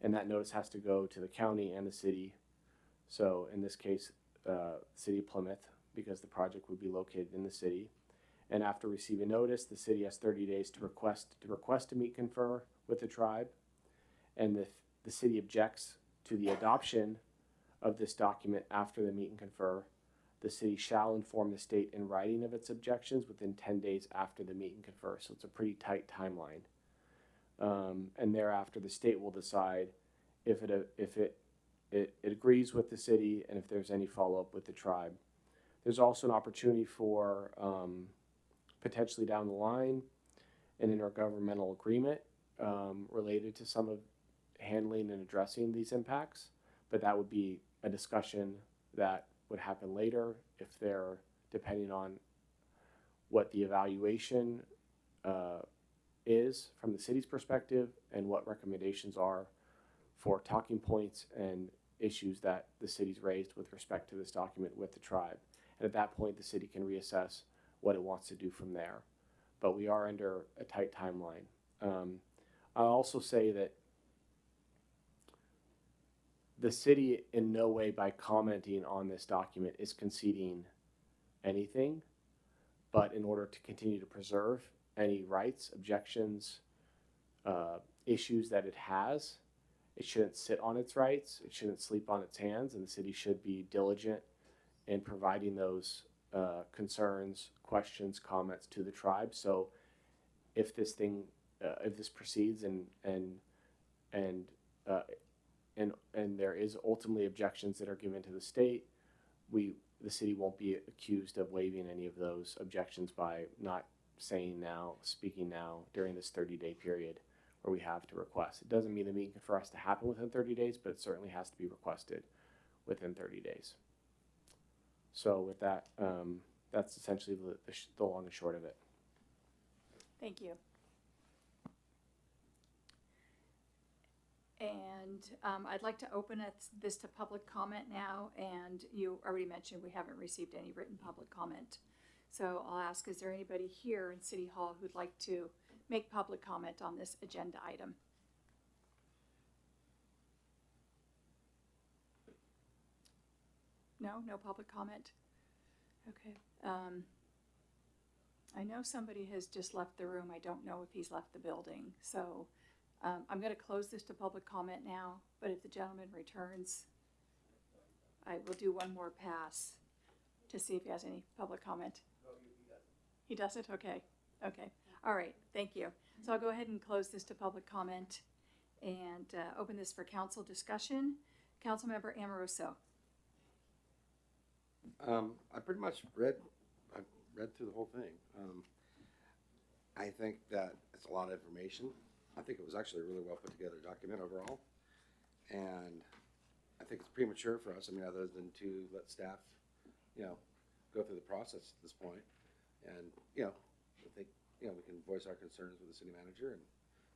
And that notice has to go to the county and the city. So in this case, city of Plymouth, because the project would be located in the city. And after receiving notice, the city has 30 days to request a meet confer with the tribe. And if the city objects to the adoption of this document after the meet and confer, the city shall inform the state in writing of its objections within 10 days after the meet and confer. So it's a pretty tight timeline. And thereafter, the state will decide if it agrees with the city and if there's any follow-up with the tribe. There's also an opportunity for potentially down the line an intergovernmental agreement related to some of handling and addressing these impacts, but that would be a discussion that would happen later if they're depending on what the evaluation is from the city's perspective and what recommendations are for talking points and issues that the city's raised with respect to this document with the tribe. And at that point, the city can reassess what it wants to do from there. But we are under a tight timeline. I'll also say that the city in no way by commenting on this document is conceding anything, but in order to continue to preserve any rights, objections, issues that it has, it shouldn't sit on its rights, it shouldn't sleep on its hands, and the city should be diligent in providing those concerns, questions, comments to the tribe. So if this proceeds and there is ultimately objections that are given to the state, the city won't be accused of waiving any of those objections by not saying now, speaking now during this 30-day period where we have to request. It doesn't mean the meeting for us to happen within 30 days, but it certainly has to be requested within 30 days. So with that, that's essentially the long and short of it. Thank you. And I'd like to open this to public comment now, and you already mentioned we haven't received any written public comment. So I'll ask, is there anybody here in City Hall who'd like to make public comment on this agenda item? No public comment? Okay. I know somebody has just left the room. I don't know if he's left the building. So I'm going to close this to public comment now, but if the gentleman returns, I will do one more pass to see if he has any public comment. He doesn't? Okay. Okay. All right. Thank you. So I'll go ahead and close this to public comment and open this for council discussion. Councilmember Amoroso. I pretty much read through the whole thing. I think that it's a lot of information. I think it was actually a really well put together document overall. And I think it's premature for us, I mean, other than to let staff, go through the process at this point. And, I think, we can voice our concerns with the city manager and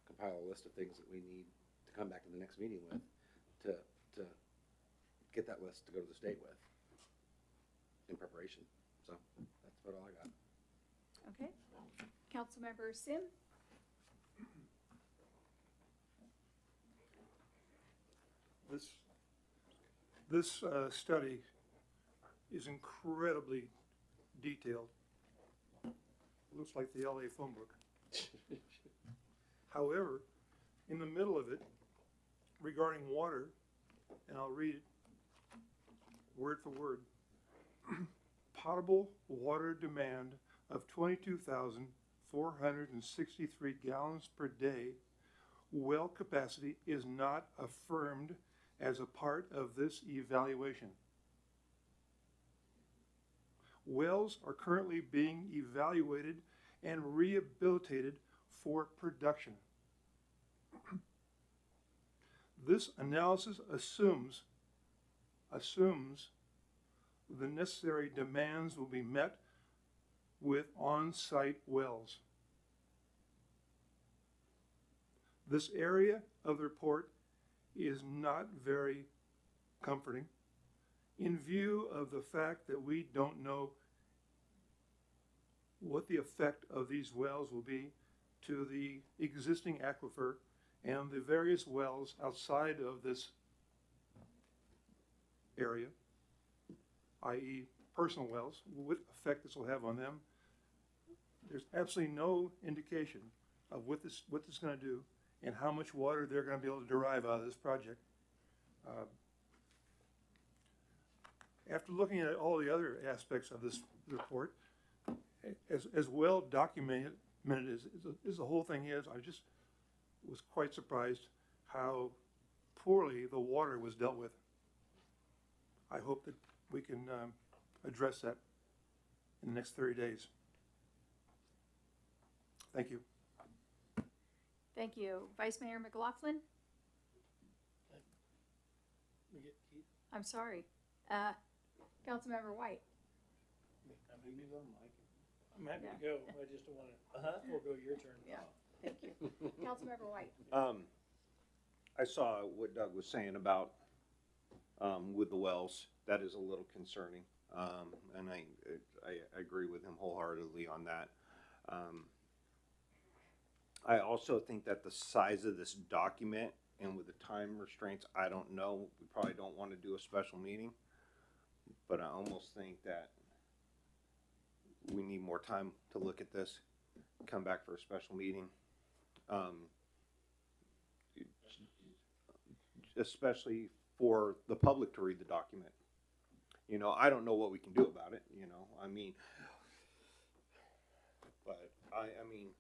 compile a list of things that we need to come back to the next meeting with to get that list to go to the state with in preparation. So that's about all I got. Okay. Councilmember Sim? This study is incredibly detailed. Looks like the LA phone book. However, in the middle of it, regarding water, and I'll read it word for word, potable water demand of 22,463 gallons per day, well capacity is not affirmed as a part of this evaluation. Wells are currently being evaluated and rehabilitated for production. This analysis assumes the necessary demands will be met with on-site wells. This area of the report is not very comforting in view of the fact that we don't know what the effect of these wells will be to the existing aquifer and the various wells outside of this area, i.e. personal wells, what effect this will have on them. There's absolutely no indication of what this is going to do and how much water they're going to be able to derive out of this project. After looking at all the other aspects of this report, as well documented as the whole thing is, I just was quite surprised how poorly the water was dealt with. I hope that we can address that in the next 30 days. Thank you. Thank you. Vice Mayor McLaughlin? We get Keith? I'm sorry. Councilmember White? I'm happy to go. I just don't want to forego your turn. Yeah. Thank you. Councilmember White? I saw what Doug was saying about with the wells. That is a little concerning, and I agree with him wholeheartedly on that. I also think that the size of this document and with the time restraints, I don't know. We probably don't want to do a special meeting, but I almost think that we need more time to look at this, come back for a special meeting. Especially for the public to read the document. I don't know what we can do about it, but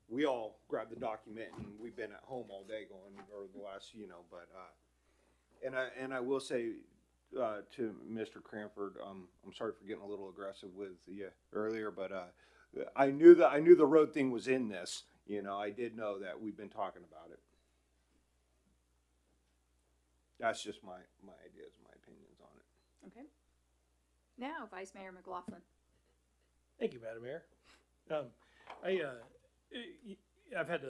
we all grabbed the document and we've been at home all day going, or the last, and I will say, to Mr. Cranford, I'm sorry for getting a little aggressive with you earlier, but, I knew the road thing was in this, I did know that we've been talking about it. That's just my ideas, my opinions on it. Okay. Now, Vice Mayor McLaughlin. Thank you, Madam Mayor. I've had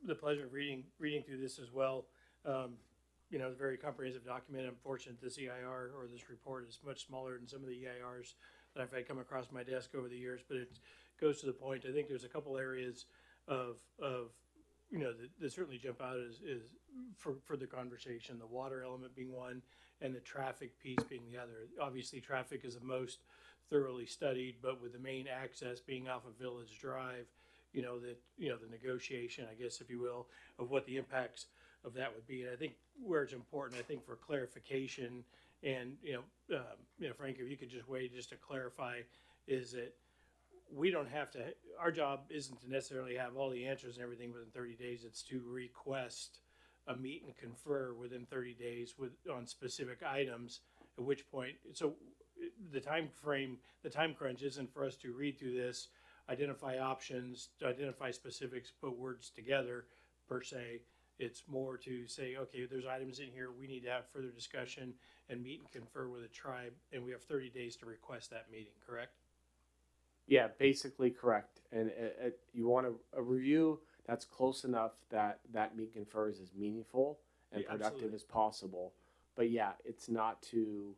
the pleasure of reading through this as well. It's a very comprehensive document. I'm fortunate this EIR or this report is much smaller than some of the EIRs that I've had come across my desk over the years, but it goes to the point. I think there's a couple areas of that certainly jump out as for the conversation, the water element being one and the traffic piece being the other. Obviously traffic is the most thoroughly studied, but with the main access being off of Village Drive, the negotiation, I guess, if you will, of what the impacts of that would be. And I think where it's important, I think for clarification and, Frank, if you could just wait just to clarify, is that we don't have to, our job isn't to necessarily have all the answers and everything within 30 days. It's to request a meet and confer within 30 days on specific items, at which point, so the time crunch isn't for us to read through this, identify options, to identify specifics, put words together per se. It's more to say, okay, there's items in here, we need to have further discussion and meet and confer with the tribe, and we have 30 days to request that meeting, correct? Yeah, basically correct. And you want a review that's close enough that that meet and confer is as meaningful and Yeah, productive absolutely. as possible. But yeah, it's not to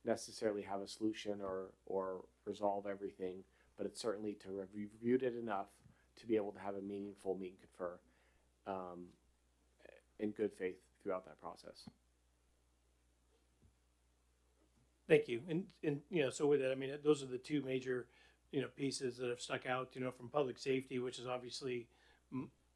necessarily have a solution or resolve everything, but it's certainly to have reviewed it enough to be able to have a meaningful meet and confer in good faith throughout that process. Thank you. And, you know, so with that, I mean, those are the two major, you know, pieces that have stuck out, you know, from public safety, which is obviously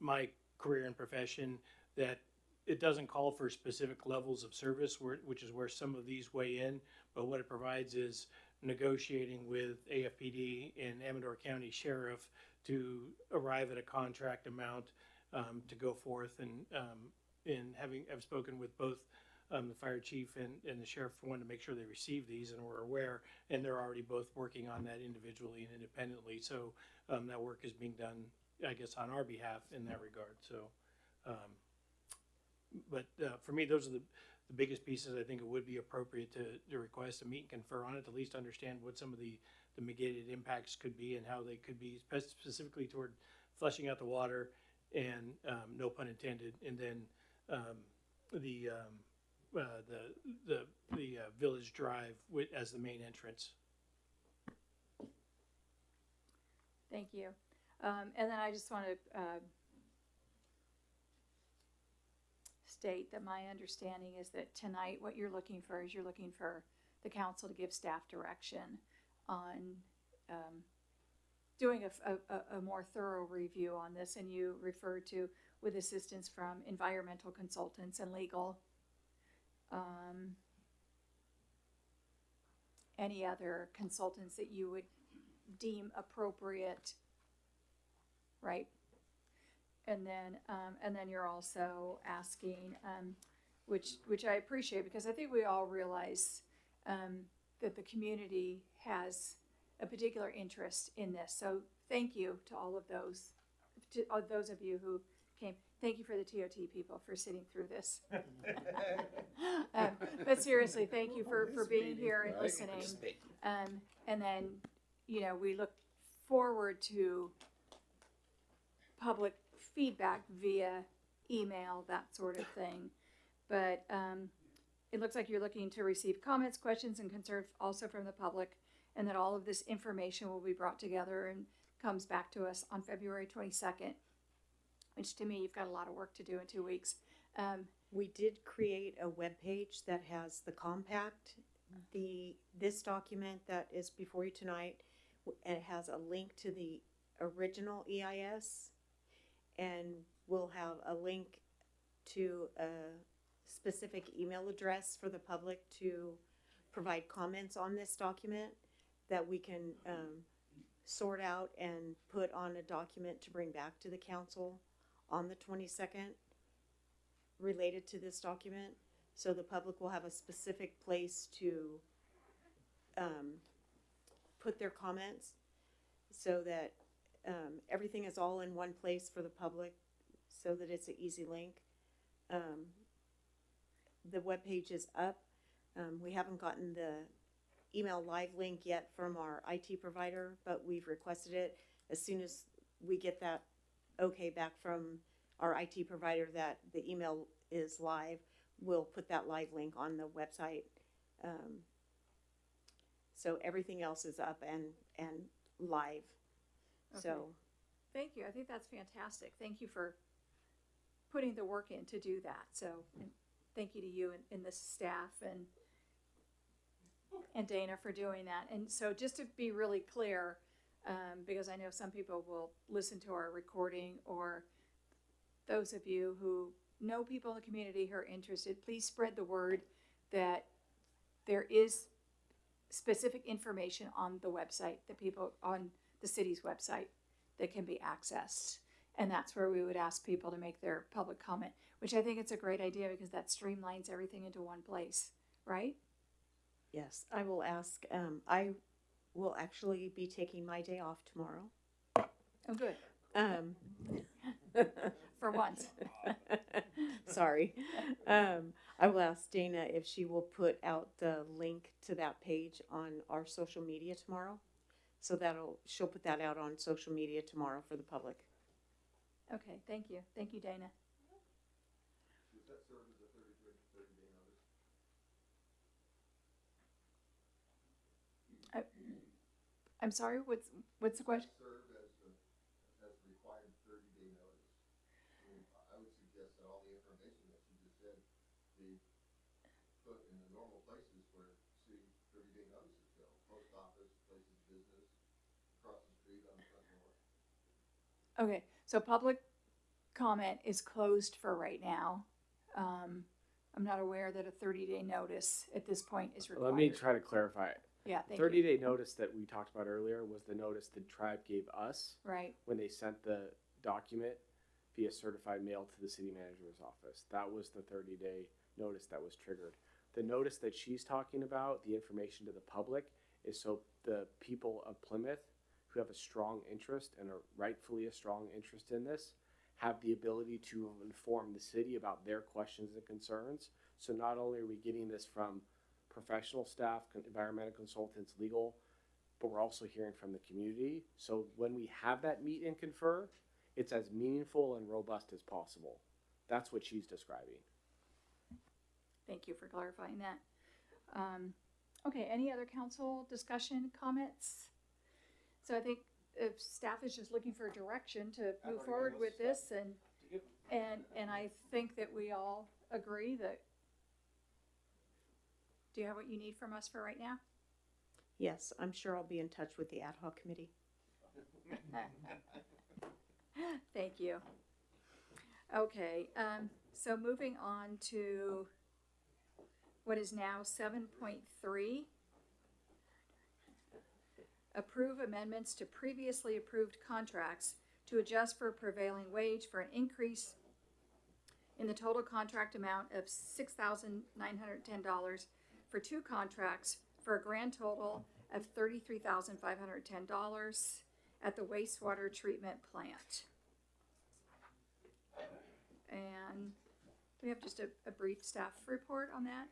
my career and profession, that it doesn't call for specific levels of service, which is where some of these weigh in, but what it provides is negotiating with AFPD and Amador County Sheriff to arrive at a contract amount to go forth. And I've spoken with both the fire chief and the sheriff wanted to make sure they receive these and were aware, and they're already both working on that individually and independently. So that work is being done, I guess, on our behalf in that regard. So, but for me, those are the biggest pieces. I think it would be appropriate to request a meet and confer on it, to at least understand what some of the mitigated impacts could be and how they could be, specifically toward flushing out the water and no pun intended, and then the Village Drive as the main entrance. Thank you. And then I just want to state that my understanding is that tonight what you're looking for is you're looking for the council to give staff direction on doing a more thorough review on this, and you refer to with assistance from environmental consultants and legal. Any other consultants that you would deem appropriate, right? And then you're also asking, which I appreciate, because I think we all realize that the community has a particular interest in this. So thank you to all of those of you who came. Thank you for the TOT people for sitting through this. But seriously, thank you for being here and listening. And then, you know, we look forward to public feedback via email, that sort of thing. But it looks like you're looking to receive comments, questions, and concerns also from the public, and that all of this information will be brought together and comes back to us on February 22nd. Which to me, you've got a lot of work to do in 2 weeks. We did create a web page that has the compact, this document that is before you tonight, and it has a link to the original EIS, and we'll have a link to a specific email address for the public to provide comments on this document that we can sort out and put on a document to bring back to the council on the 22nd related to this document. So the public will have a specific place to put their comments, so that everything is all in one place for the public, so that it's an easy link. The webpage is up. We haven't gotten the email live link yet from our IT provider, but we've requested it. As soon as we get that okay back from our IT provider that the email is live, we'll put that live link on the website. So everything else is up and live. Okay. So thank you. I think that's fantastic. Thank you for putting the work in to do that. So and thank you to you and the staff and Dana for doing that. And so just to be really clear, because I know some people will listen to our recording, or those of you who know people in the community who are interested, please spread the word that there is specific information on the website, that people on the city's website, that can be accessed. And that's where we would ask people to make their public comment, which I think it's a great idea, because that streamlines everything into one place, right? yes, I will ask. I will actually be taking my day off tomorrow. Oh, good. Um, For once. Sorry. I will ask Dana if she will put out the link to that page on our social media tomorrow, So she'll put that out on social media tomorrow for the public. Okay, thank you. Thank you, Dana. Does that serve as a 30-day notice? I'm sorry, what's the question? Serve as a required 30-day notice. I mean, I would suggest that all the information that you just said be put in the normal places where city 30-day notices go. Post office, places of business, across the street, on the front door. Okay, so public comment is closed for right now. I'm not aware that a 30-day notice at this point is required. Let me try to clarify. Yeah, thank 30-day notice that we talked about earlier was the notice the tribe gave us Right. when they sent the document via certified mail to the city manager's office. That was the 30-day notice that was triggered. The notice that she's talking about, the information to the public, is so the people of Plymouth who have a strong interest and are rightfully a strong interest in this have the ability to inform the city about their questions and concerns. So not only are we getting this from professional staff, environmental consultants, legal, but we're also hearing from the community. So when we have that meet and confer, it's as meaningful and robust as possible. That's what she's describing. Thank you for clarifying that. Okay, any other council discussion, comments? So I think if staff is just looking for direction to move forward with this, and I think that we all agree that. Do you have what you need from us for right now? Yes, I'm sure I'll be in touch with the ad hoc committee. Thank you. Okay, so moving on to what is now 7.3. Approve amendments to previously approved contracts to adjust for prevailing wage for an increase in the total contract amount of $6,910 for 2 contracts for a grand total of $33,510 at the wastewater treatment plant. And we have just a brief staff report on that.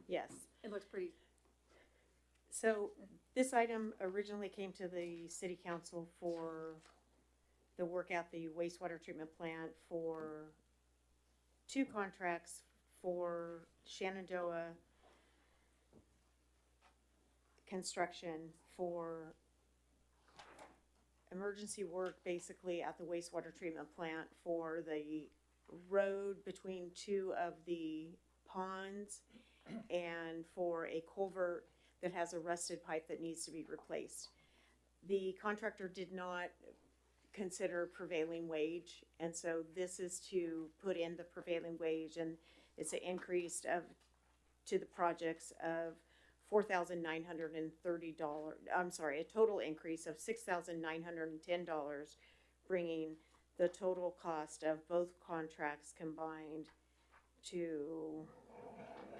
Yes. It looks pretty. So this item originally came to the city council for the work at the wastewater treatment plant for 2 contracts for Shenandoah construction for emergency work basically at the wastewater treatment plant for the road between 2 of the ponds and for a culvert that has a rusted pipe that needs to be replaced. The contractor did not consider prevailing wage, and so this is to put in the prevailing wage, and it's an increase to the projects of $4,930. I'm sorry, a total increase of $6,910, bringing the total cost of both contracts combined to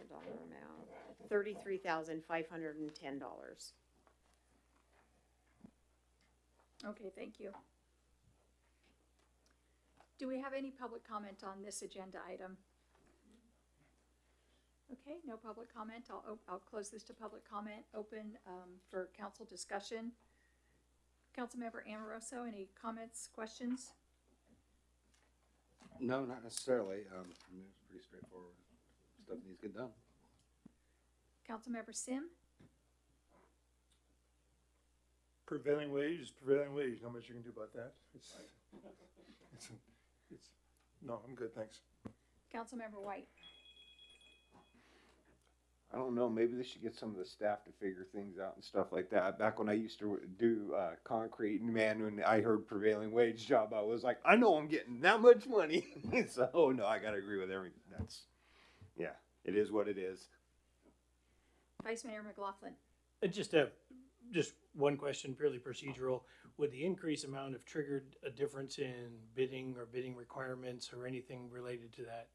dollar amount $33,510. Okay, thank you. Do we have any public comment on this agenda item? Okay, no public comment. I'll close this to public comment. Open for council discussion. Councilmember Amoroso, any comments, questions? No, not necessarily. I mean, it's pretty straightforward. Stuff needs to get done. Councilmember Sim? Prevailing wage is prevailing wage. Not much you can do about that. No, I'm good, thanks. Councilmember White? I don't know, maybe they should get some of the staff to figure things out and stuff like that. Back when I used to do concrete, and man, when I heard prevailing wage job, I was like, I know I'm getting that much money. So, no, I gotta agree with everything. Yeah, it is what it is. Vice Mayor McLaughlin? Just one question, purely procedural. Would the increased amount have triggered a difference in bidding or bidding requirements or anything related to that?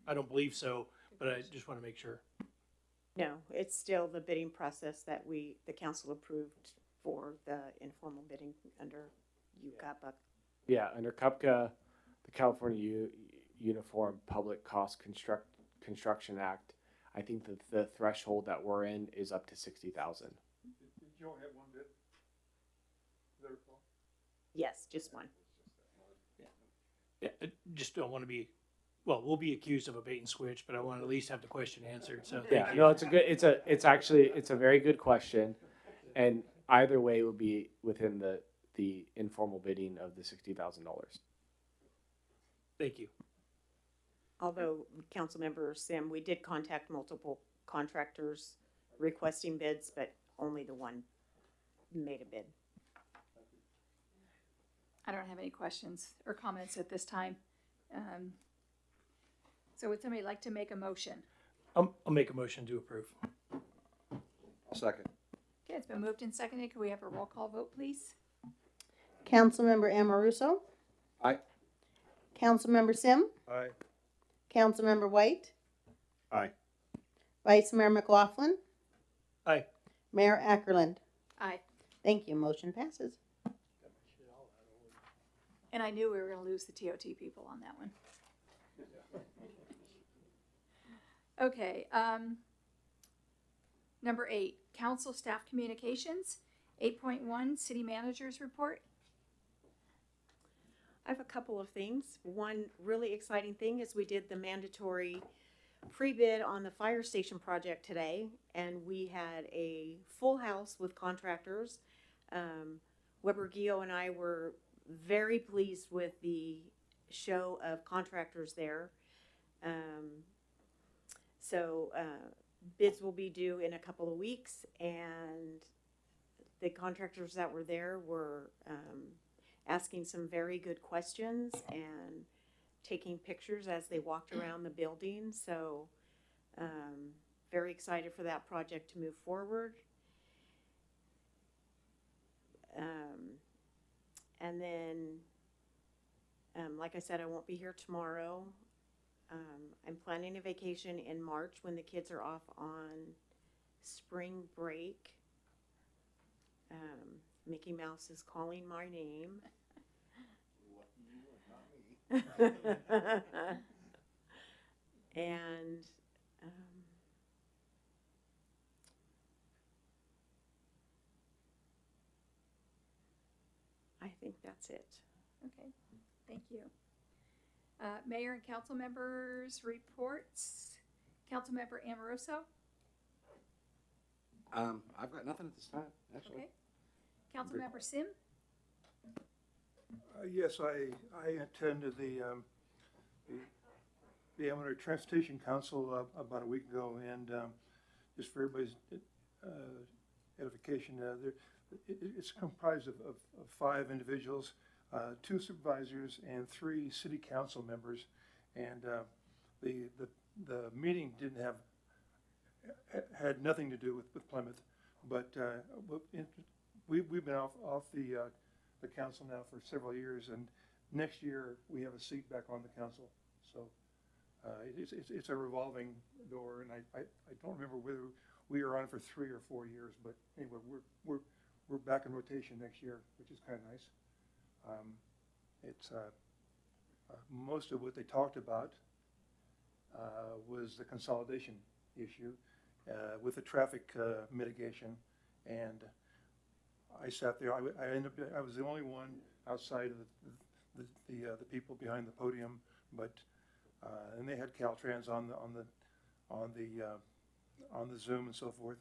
I don't believe so, but I just want to make sure. No, it's still the bidding process that the council approved for the informal bidding under UCAPA. Yeah, under CUPCA, the California Uniform Public Cost Construction Act, I think that the threshold that we're in is up to 60,000. Did you only have one bid? Yes, just one. Yeah, I just don't want to be, well, we'll be accused of a bait and switch, but I want to at least have the question answered, so Yeah, thank you. no, it's actually a very good question, and either way would be within the informal bidding of the $60,000. Thank you. Although, Councilmember Sim, we did contact multiple contractors requesting bids, but only the one made a bid. I don't have any questions or comments at this time. So would somebody like to make a motion? I'll make a motion to approve. I'll second. Okay, it's been moved and seconded. Can we have a roll call vote, please? Councilmember Amaruso? Aye. Councilmember Sim? Aye. Councilmember White? Aye. Vice Mayor McLaughlin? Aye. Mayor Ackerland? Aye. Thank you. Motion passes. And I knew we were gonna lose the TOT people on that one. Okay, number 8, council staff communications. 8.1, city managers report. I have a couple of things. One really exciting thing is we did the mandatory pre-bid on the fire station project today, and we had a full house with contractors. Weber Gio and I were very pleased with the show of contractors there. So bids will be due in a couple of weeks, and the contractors that were there were asking some very good questions and taking pictures as they walked around the building. So very excited for that project to move forward. And then, like I said, I won't be here tomorrow. I'm planning a vacation in March when the kids are off on spring break. Mickey Mouse is calling my name. And I think that's it. Okay, thank you. Mayor and council members reports. Councilmember Amoroso. I've got nothing at this time, actually. Okay. Councilmember Sim. Yes, I attended the Amador Transportation Council about a week ago, and just for everybody's edification, it's comprised of 5 individuals, 2 supervisors, and 3 city council members. And the meeting had nothing to do with Plymouth, but we've been off the council now for several years, and next year we have a seat back on the council. So it's a revolving door, and I don't remember whether we are on for 3 or 4 years, but anyway, we're back in rotation next year, which is kind of nice. It's most of what they talked about was the consolidation issue with the traffic mitigation, and I sat there. I was the only one outside of the people behind the podium, but and they had Caltrans on the Zoom and so forth.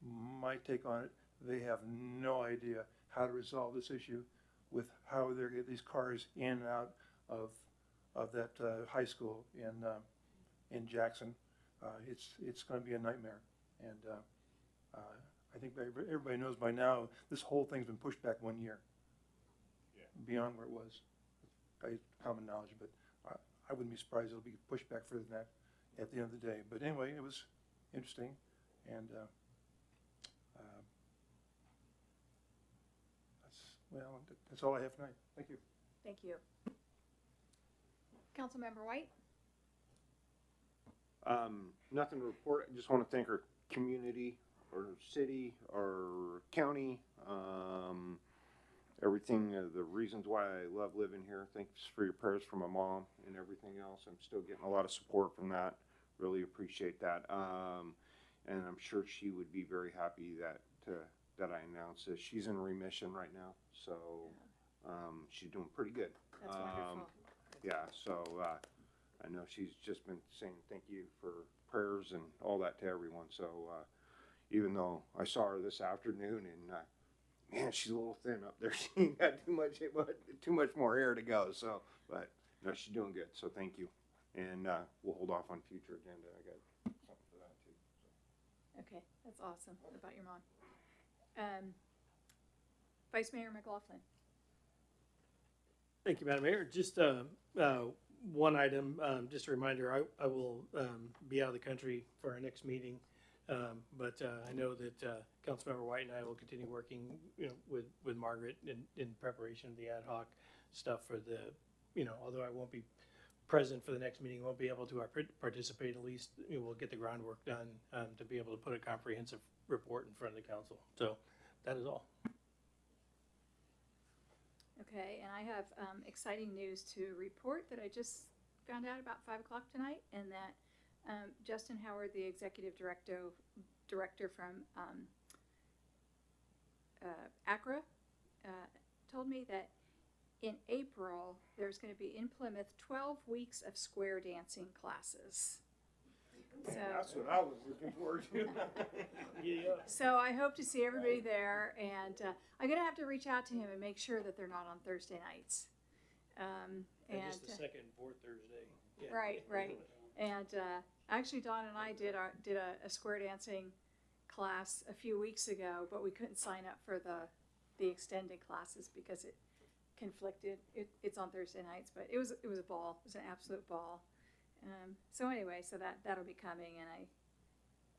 My take on it: they have no idea how to resolve this issue with how they're getting these cars in and out of that high school in Jackson. It's going to be a nightmare, and I think everybody knows by now this whole thing's been pushed back 1 year, beyond where it was. By common knowledge, but I wouldn't be surprised it'll be pushed back further than that at the end of the day. But anyway, it was interesting, and that's all I have tonight. Thank you. Thank you. Councilmember White. Nothing to report. I just want to thank our community, our city, our county, everything, the reasons why I love living here. Thanks for your prayers for my mom and everything else. I'm still getting a lot of support from that. really appreciate that. And I'm sure she would be very happy that I announced this. She's in remission right now, so she's doing pretty good. That's wonderful. Yeah, so I know she's just been saying thank you for prayers and all that to everyone. So even though I saw her this afternoon and man, she's a little thin up there. She got too much more hair to go. So, but no, she's doing good. So thank you, and we'll hold off on future agenda. I got something for that too. So. Okay, that's awesome about your mom. Vice Mayor McLaughlin. Thank you, Madam Mayor. Just one item, just a reminder, I will be out of the country for our next meeting. But I know that Councilmember White and I will continue working, with Margaret in preparation of the ad hoc stuff for the, although I won't be present for the next meeting, won't be able to participate, at least we'll get the groundwork done to be able to put a comprehensive report in front of the council. So that is all. Okay, and I have exciting news to report that I just found out about 5 o'clock tonight, and that Justin Howard, the executive director from ACRA, told me that in April there's going to be in Plymouth 12 weeks of square dancing classes. So, That's what I was looking forward to. Yeah. so I hope to see everybody there, and I'm going to have to reach out to him and make sure that they're not on Thursday nights. And just the second and fourth Thursday. Yeah. Right. And actually, Dawn and I did a square dancing class a few weeks ago, but we couldn't sign up for the extended classes because it conflicted. It's on Thursday nights, but it was a ball. It was an absolute ball. So anyway, so that'll be coming, and I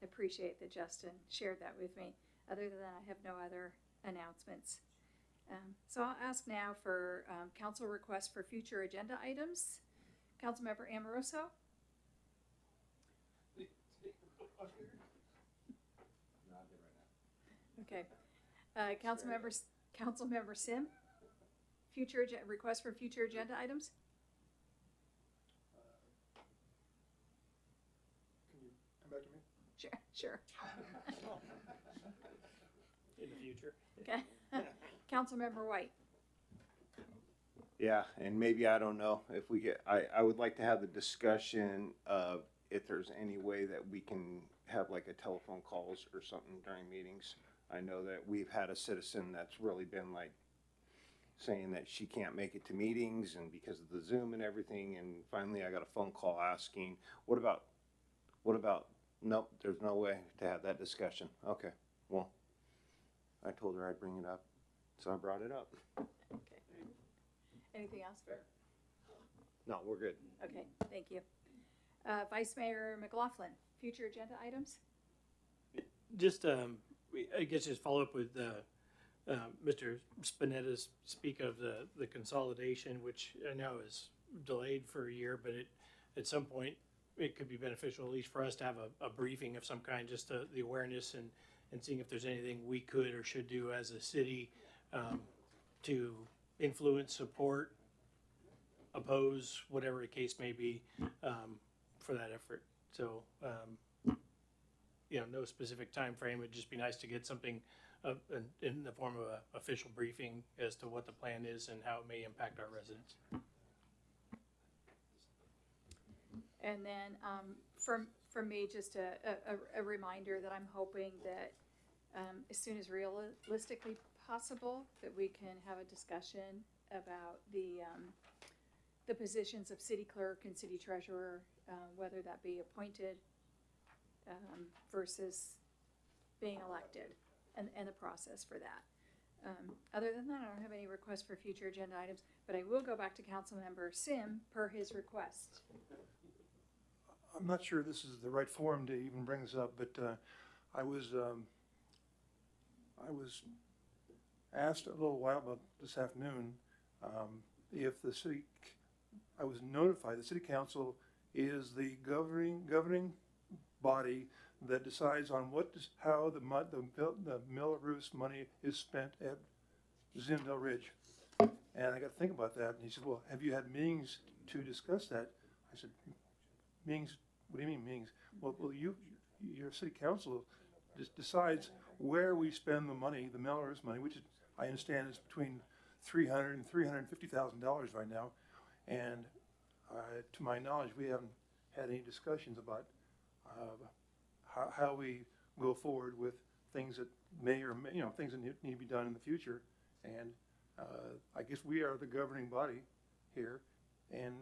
appreciate that Justin shared that with me. Other than that, I have no other announcements. So I'll ask now for council requests for future agenda items. Councilmember Amoroso. Okay. Councilmember Sim. Request for future agenda items. Can you come back to me? Sure. In the future. Okay. Councilmember White. Yeah, and maybe, I don't know, if we get, I would like to have the discussion of if there's any way that we can have like a telephone calls or something during meetings. I know that we've had a citizen that's really been like saying that she can't make it to meetings and because of the Zoom and everything, and finally I got a phone call asking, what about, nope, there's no way to have that discussion. Okay, well, I told her I'd bring it up, so I brought it up. Okay. Anything else? No, we're good. Okay, thank you. Vice Mayor McLaughlin, future agenda items? Just, I guess just follow up with Mr. Spinetta's speak of the consolidation, which I know is delayed for a year, but at some point it could be beneficial, at least for us, to have a briefing of some kind, just the awareness and seeing if there's anything we could or should do as a city to influence, support, oppose, whatever the case may be, for that effort. So, no specific time frame. It'd just be nice to get something in the form of an official briefing as to what the plan is and how it may impact our residents. And then from me, just a reminder that I'm hoping that as soon as realistically possible, that we can have a discussion about the positions of city clerk and city treasurer, whether that be appointed versus being elected, and the process for that. Other than that, I don't have any requests for future agenda items, but I will go back to Councilmember Sim per his request. I'm not sure this is the right forum to even bring this up, but I was asked a little while about this afternoon if the city, I was notified the city council is the governing body that decides on how the Millarus money is spent at Zindale Ridge. And I got to think about that. And he said, well, have you had meetings to discuss that? I said, meetings What do you mean meetings? Well, your city council just decides where we spend the money, the miller's money, which is, I understand is between $300,000 and $350,000 right now. And to my knowledge, we haven't had any discussions about how we go forward with things that may or may, things that need to be done in the future. And I guess we are the governing body here, and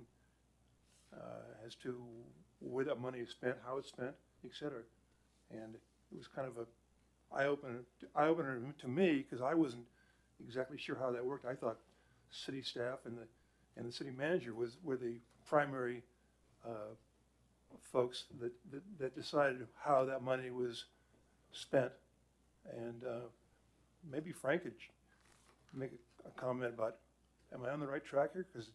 as to where that money is spent, how it's spent, etc. And it was kind of a eye-opener to me, because I wasn't exactly sure how that worked. I thought city staff and the city manager were the primary folks that decided how that money was spent. And maybe Frank could make a comment about, am I on the right track here? Because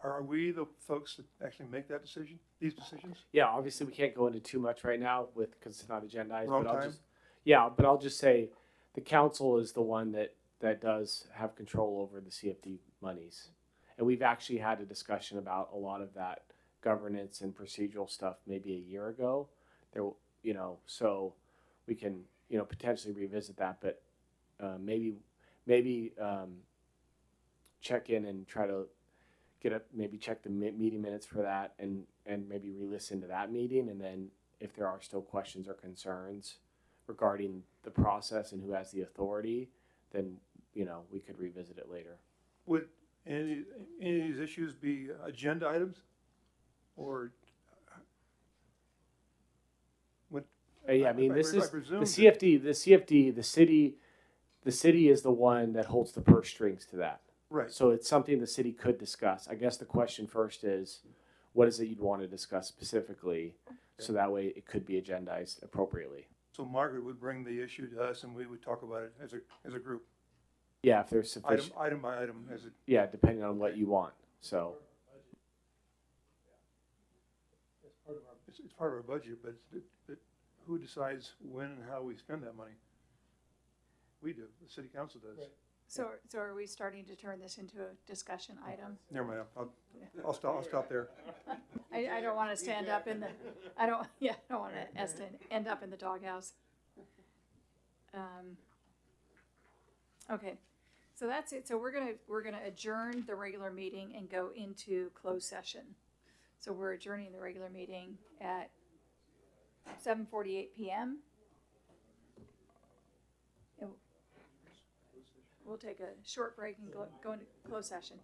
are we the folks that actually make that decision, these decisions? Yeah, obviously we can't go into too much right now because it's not agendized. Wrong but time? But I'll just say the council is the one that does have control over the CFD monies. And we've actually had a discussion about a lot of that governance and procedural stuff maybe a year ago. So we can, potentially revisit that, but maybe check in and try to check the meeting minutes for that and maybe re-listen to that meeting. And then if there are still questions or concerns regarding the process and who has the authority, then, we could revisit it later. Would any of these issues be agenda items, or would? Yeah, I mean, this is presume the CFD, the city is the one that holds the purse strings to that. Right. So it's something the city could discuss. I guess the question first is, what is it you'd want to discuss specifically? So that way it could be agendized appropriately. So Margaret would bring the issue to us, and we would talk about it as a group, Yeah, if there's sufficient. item by item, Yeah, depending on what you want. So. It's part of our budget, but who decides when and how we spend that money? We do. The city council does. Right. So are we starting to turn this into a discussion item? Never mind. I'll stop there. I don't want to stand up in the, I don't want us to end up in the doghouse. Okay, so that's it. So we're gonna adjourn the regular meeting and go into closed session. So we're adjourning the regular meeting at 7:48 p.m. And we'll take a short break and go into closed session.